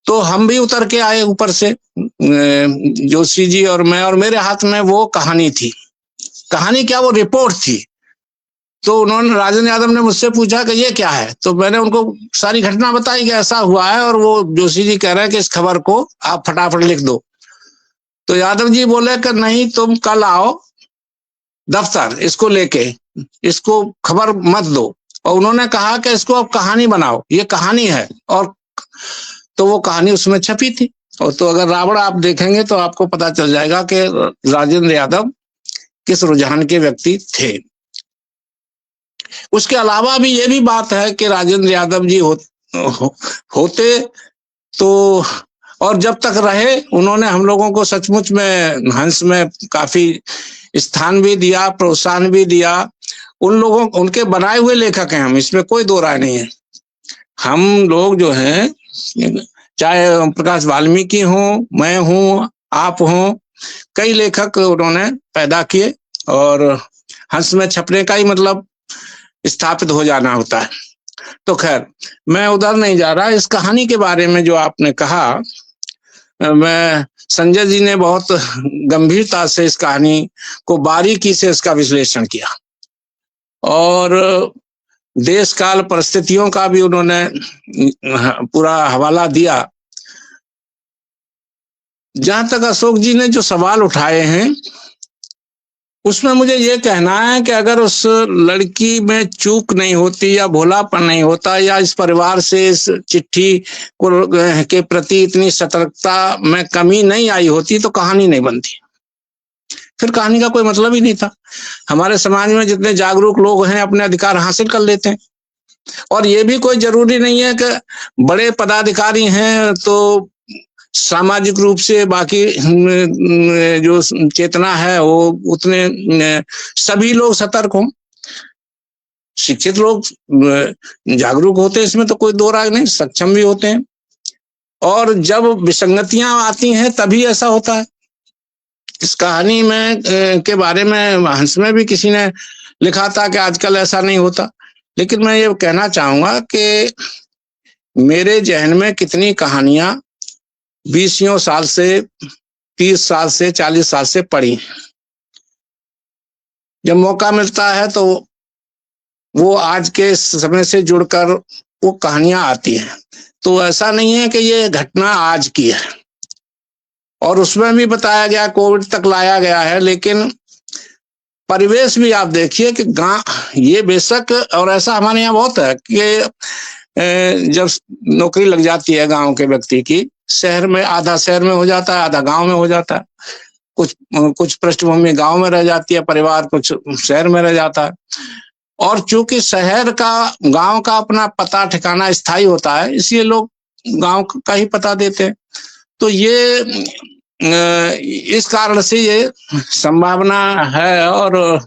तो हम भी उतर के आए ऊपर से, जोशी जी और मैं, और मेरे हाथ में वो कहानी थी। कहानी क्या, वो रिपोर्ट थी। तो उन्होंने, राजेंद्र यादव ने मुझसे पूछा कि ये क्या है, तो मैंने उनको सारी घटना बताई कि ऐसा हुआ है, और वो जोशी जी कह रहे हैं कि इस खबर को आप फटाफट लिख दो। तो यादव जी बोले कि नहीं, तुम कल आओ दफ्तर इसको लेके, इसको खबर मत दो। और उन्होंने कहा कि इसको अब कहानी बनाओ, ये कहानी है। और तो वो कहानी उसमें छपी थी। और तो अगर रावण आप देखेंगे तो आपको पता चल जाएगा कि राजेंद्र यादव किस रुझान के व्यक्ति थे। उसके अलावा भी ये भी बात है कि राजेंद्र यादव जी होते तो, और जब तक रहे, उन्होंने हम लोगों को सचमुच में हंस में काफी स्थान भी दिया, प्रोत्साहन भी दिया। उन लोगों, उनके बनाए हुए लेखक हैं हम, इसमें कोई दो राय नहीं है। हम लोग जो हैं, चाहे प्रकाश वाल्मीकि हो, मैं हूं, आप हो, कई लेखक उन्होंने पैदा किए, और हंस में छपने का ही मतलब स्थापित हो जाना होता है। तो खैर, मैं उधर नहीं जा रहा। इस कहानी के बारे में जो आपने कहा, मैं, संजय जी ने बहुत गंभीरता से इस कहानी को बारीकी से इसका विश्लेषण किया, और देश काल परिस्थितियों का भी उन्होंने पूरा हवाला दिया। जहां तक अशोक जी ने जो सवाल उठाए हैं, उसमें मुझे ये कहना है कि अगर उस लड़की में चूक नहीं होती या भोलापन नहीं होता या इस परिवार से इस चिट्ठी को के प्रति इतनी सतर्कता में कमी नहीं आई होती तो कहानी नहीं बनती, फिर कहानी का कोई मतलब ही नहीं था। हमारे समाज में जितने जागरूक लोग हैं अपने अधिकार हासिल कर लेते हैं, और ये भी कोई जरूरी नहीं है कि बड़े पदाधिकारी हैं तो सामाजिक रूप से बाकी जो चेतना है वो उतने सभी लोग सतर्क हों, शिक्षित लोग जागरूक होते हैं, इसमें तो कोई दो राय नहीं, सक्षम भी होते हैं। और जब विसंगतियां आती हैं तभी ऐसा होता है। इस कहानी में के बारे में हंस में भी किसी ने लिखा था कि आजकल ऐसा नहीं होता, लेकिन मैं ये कहना चाहूंगा कि मेरे जहन में कितनी कहानियां 20 साल से 30 साल से 40 साल से पड़ी। जब मौका मिलता है तो वो आज के समय से जुड़कर वो कहानियां आती हैं। तो ऐसा नहीं है कि ये घटना आज की है, और उसमें भी बताया गया, कोविड तक लाया गया है, लेकिन परिवेश भी आप देखिए कि गांव ये बेशक, और ऐसा हमारे यहाँ बहुत है कि जब नौकरी लग जाती है गांव के व्यक्ति की, शहर में आधा शहर में हो जाता है, आधा गांव में हो जाता है, कुछ पृष्ठभूमि गांव में रह जाती है परिवार, कुछ शहर में रह जाता है। और चूंकि शहर का गांव का अपना पता ठिकाना स्थायी होता है, इसलिए लोग गांव का ही पता देते हैं। तो ये इस कारण से ये संभावना है। और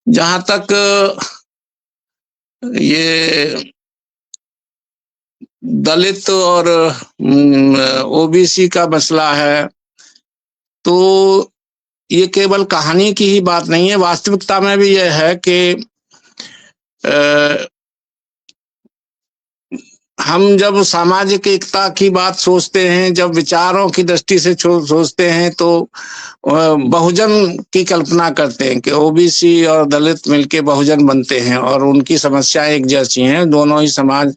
जहां तक ये दलित और ओबीसी का मसला है, तो ये केवल कहानी की ही बात नहीं है, वास्तविकता में भी ये है कि हम जब सामाजिक एकता की बात सोचते हैं, जब विचारों की दृष्टि से सोचते हैं, तो बहुजन की कल्पना करते हैं कि ओबीसी और दलित मिलके बहुजन बनते हैं और उनकी समस्याएं एक जैसी हैं, दोनों ही समाज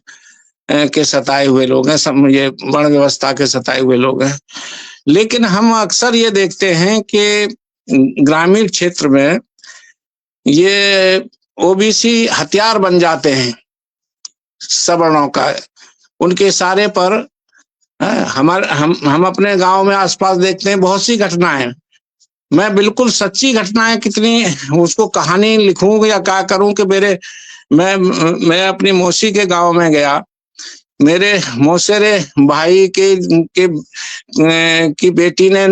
के सताए हुए लोग हैं, ये वर्ण व्यवस्था के सताए हुए लोग हैं। लेकिन हम अक्सर ये देखते हैं कि ग्रामीण क्षेत्र में ये ओबीसी हथियार बन जाते हैं सवर्णों का, उनके इशारे पर। हम अपने गांव में आसपास देखते हैं बहुत सी घटनाएं, मैं बिल्कुल सच्ची घटनाएं कितनी उसको कहानी लिखूं या क्या करूं कि मैं अपनी मौसी के गांव में गया, मेरे मौसेरे भाई की बेटी ने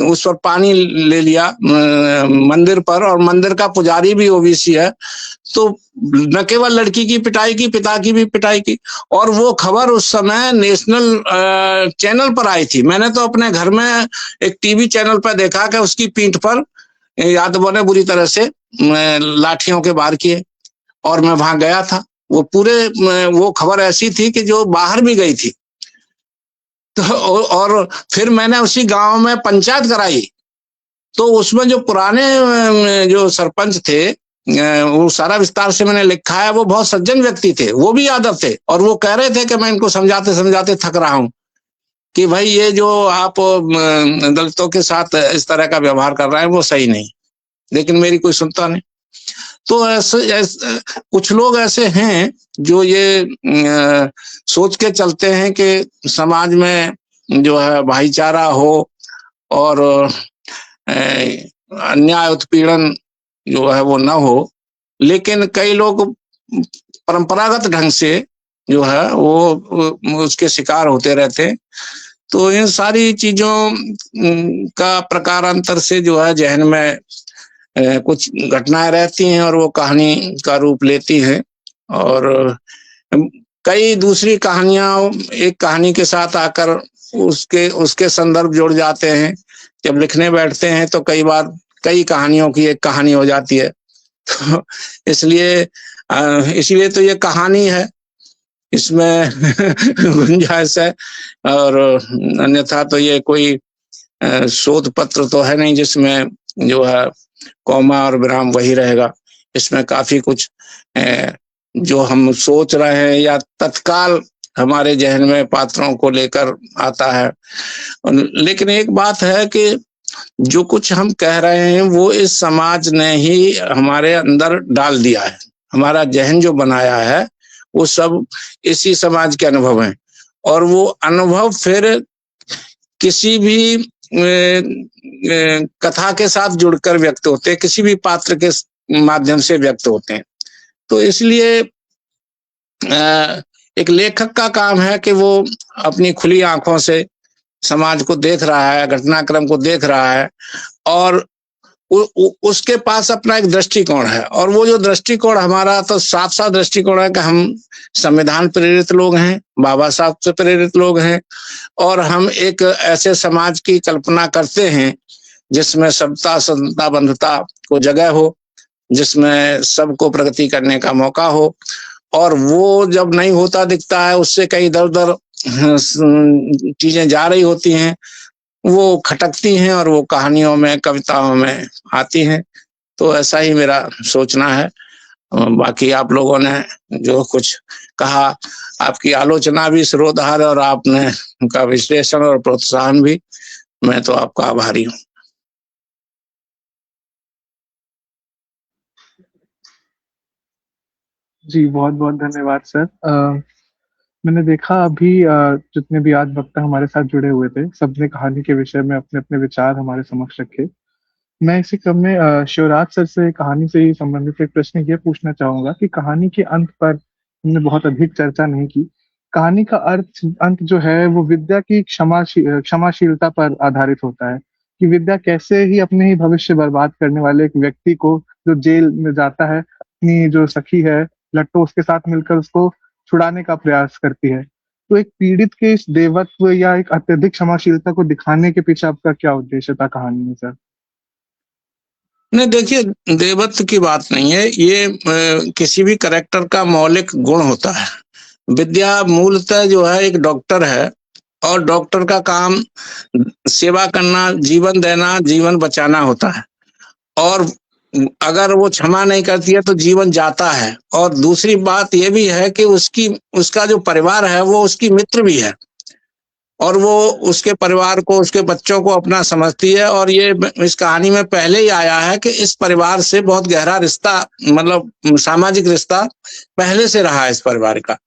उस पर पानी ले लिया मंदिर पर, और मंदिर का पुजारी भी ओबीसी है, तो न केवल लड़की की पिटाई की, पिता की भी पिटाई की। और वो खबर उस समय नेशनल चैनल पर आई थी। मैंने तो अपने घर में एक टीवी चैनल पर देखा कि उसकी पीठ पर यादवों ने बुरी तरह से लाठियों के वार किए, और मैं वहां गया था। वो खबर ऐसी थी कि जो बाहर भी गई थी। तो और फिर मैंने उसी गांव में पंचायत कराई, तो उसमें जो पुराने जो सरपंच थे, वो सारा विस्तार से मैंने लिखा है, वो बहुत सज्जन व्यक्ति थे, वो भी यादव थे, और वो कह रहे थे कि मैं इनको समझाते समझाते थक रहा हूं कि भाई ये जो आप दलितों के साथ इस तरह का व्यवहार कर रहे हैं वो सही नहीं, लेकिन मेरी कोई सुनता नहीं। तो ऐसे कुछ लोग ऐसे हैं जो ये सोच के चलते हैं कि समाज में जो है भाईचारा हो और अन्याय उत्पीड़न जो है वो ना हो, लेकिन कई लोग परंपरागत ढंग से जो है वो उसके शिकार होते रहते हैं। तो इन सारी चीजों का प्रकारांतर से जो है जहन में कुछ घटनाएं रहती हैं और वो कहानी का रूप लेती हैं, और कई दूसरी कहानियां एक कहानी के साथ आकर उसके संदर्भ जुड़ जाते हैं। जब लिखने बैठते हैं तो कई बार कई कहानियों की एक कहानी हो जाती है। तो इसलिए तो ये कहानी है, इसमें गुंजाइश है, और अन्यथा तो ये कोई शोध पत्र तो है नहीं जिसमें जो है कॉमा और विराम वही रहेगा। इसमें काफी कुछ जो हम सोच रहे हैं या तत्काल हमारे जहन में पात्रों को लेकर आता है। लेकिन एक बात है कि जो कुछ हम कह रहे हैं वो इस समाज ने ही हमारे अंदर डाल दिया है। हमारा जहन जो बनाया है वो सब इसी समाज के अनुभव हैं, और वो अनुभव फिर किसी भी कथा के साथ जुड़कर व्यक्त होते हैं, किसी भी पात्र के माध्यम से व्यक्त होते हैं। तो इसलिए एक लेखक का काम है कि वो अपनी खुली आंखों से समाज को देख रहा है, घटनाक्रम को देख रहा है, और उसके पास अपना एक दृष्टिकोण है। और वो जो दृष्टिकोण हमारा तो साफ साफ दृष्टिकोण है कि हम संविधान प्रेरित लोग हैं, बाबा साहब से प्रेरित लोग हैं, और हम एक ऐसे समाज की कल्पना करते हैं जिसमें सबता संता बंधुता को जगह हो, जिसमें सबको प्रगति करने का मौका हो। और वो जब नहीं होता दिखता है, उससे कई इधर उधर चीजें जा रही होती हैं, वो खटकती हैं और वो कहानियों में, कविताओं में आती हैं। तो ऐसा ही मेरा सोचना है। बाकी आप लोगों ने जो कुछ कहा, आपकी आलोचना भी श्रोताहार और आपने उनका विश्लेषण और प्रोत्साहन भी, मैं तो आपका आभारी हूँ। जी, बहुत बहुत धन्यवाद सर। मैंने देखा अभी जितने भी आज वक्ता हमारे साथ जुड़े हुए थे, सबने कहानी के विषय में अपने अपने विचार हमारे समक्ष रखे। मैं इसी क्रम में शिवराज सर से कहानी से ही संबंधित एक प्रश्न ये पूछना चाहूंगा कि कहानी के अंत पर हमने बहुत अधिक चर्चा नहीं की। कहानी का अंत जो है वो विद्या की क्षमाशीलता पर आधारित होता है कि विद्या कैसे ही अपने ही भविष्य बर्बाद करने वाले एक व्यक्ति को, जो जेल में जाता है, अपनी जो सखी है लट्टो उसके साथ मिलकर उसको छुड़ाने का प्रयास करती है। तो एक पीड़ित के इस देवत्व या एक अत्यधिक क्षमाशीलता को दिखाने के पीछे आपका क्या उद्देश्य था कहानी में सर? नहीं, देखिए, देवत्व की बात नहीं है ये, किसी भी कैरेक्टर का मौलिक गुण होता है। विद्या मूलतः जो है एक डॉक्टर है, और डॉक्टर का काम सेवा करना, जीवन देना, जीवन बचाना होता है। और अगर वो क्षमा नहीं करती है तो जीवन जाता है। और दूसरी बात ये भी है कि उसका जो परिवार है वो उसकी मित्र भी है, और वो उसके परिवार को, उसके बच्चों को अपना समझती है। और ये इस कहानी में पहले ही आया है कि इस परिवार से बहुत गहरा रिश्ता, मतलब सामाजिक रिश्ता पहले से रहा है इस परिवार का।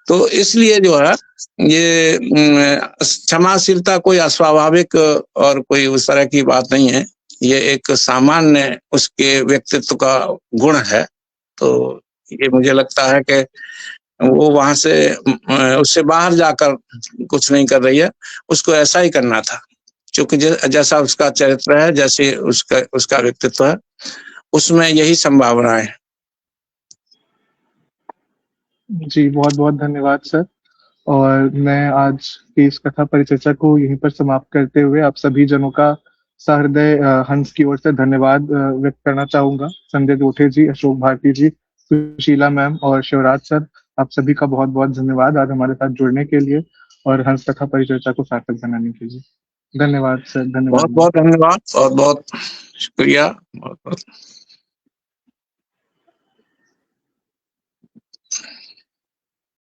तो इसलिए जो है ये क्षमाशीलता कोई अस्वाभाविक और कोई उस तरह की बात नहीं है, ये एक सामान्य उसके व्यक्तित्व का गुण है। तो ये मुझे लगता है कि वो वहां से उससे बाहर जाकर कुछ नहीं कर रही है, उसको ऐसा ही करना था, क्योंकि जैसा उसका चरित्र है, जैसे उसका व्यक्तित्व है, उसमें यही संभावना है। जी, बहुत बहुत धन्यवाद सर। और मैं आज की इस कथा परिचर्चा को यहीं पर समाप्त करते हुए आप सभी जनों का सहृदय हंस की ओर से धन्यवाद व्यक्त करना चाहूंगा। संजय जोठे जी, अशोक भारती जी, सुशीला मैम और शिवराज सर, आप सभी का बहुत बहुत धन्यवाद आज हमारे साथ जुड़ने के लिए और हंस कथा परिचर्चा को सार्थक बनाने के लिए। धन्यवाद सर, धन्यवाद। बहुत बहुत धन्यवाद, बहुत बहुत शुक्रिया, बहुत बहुत।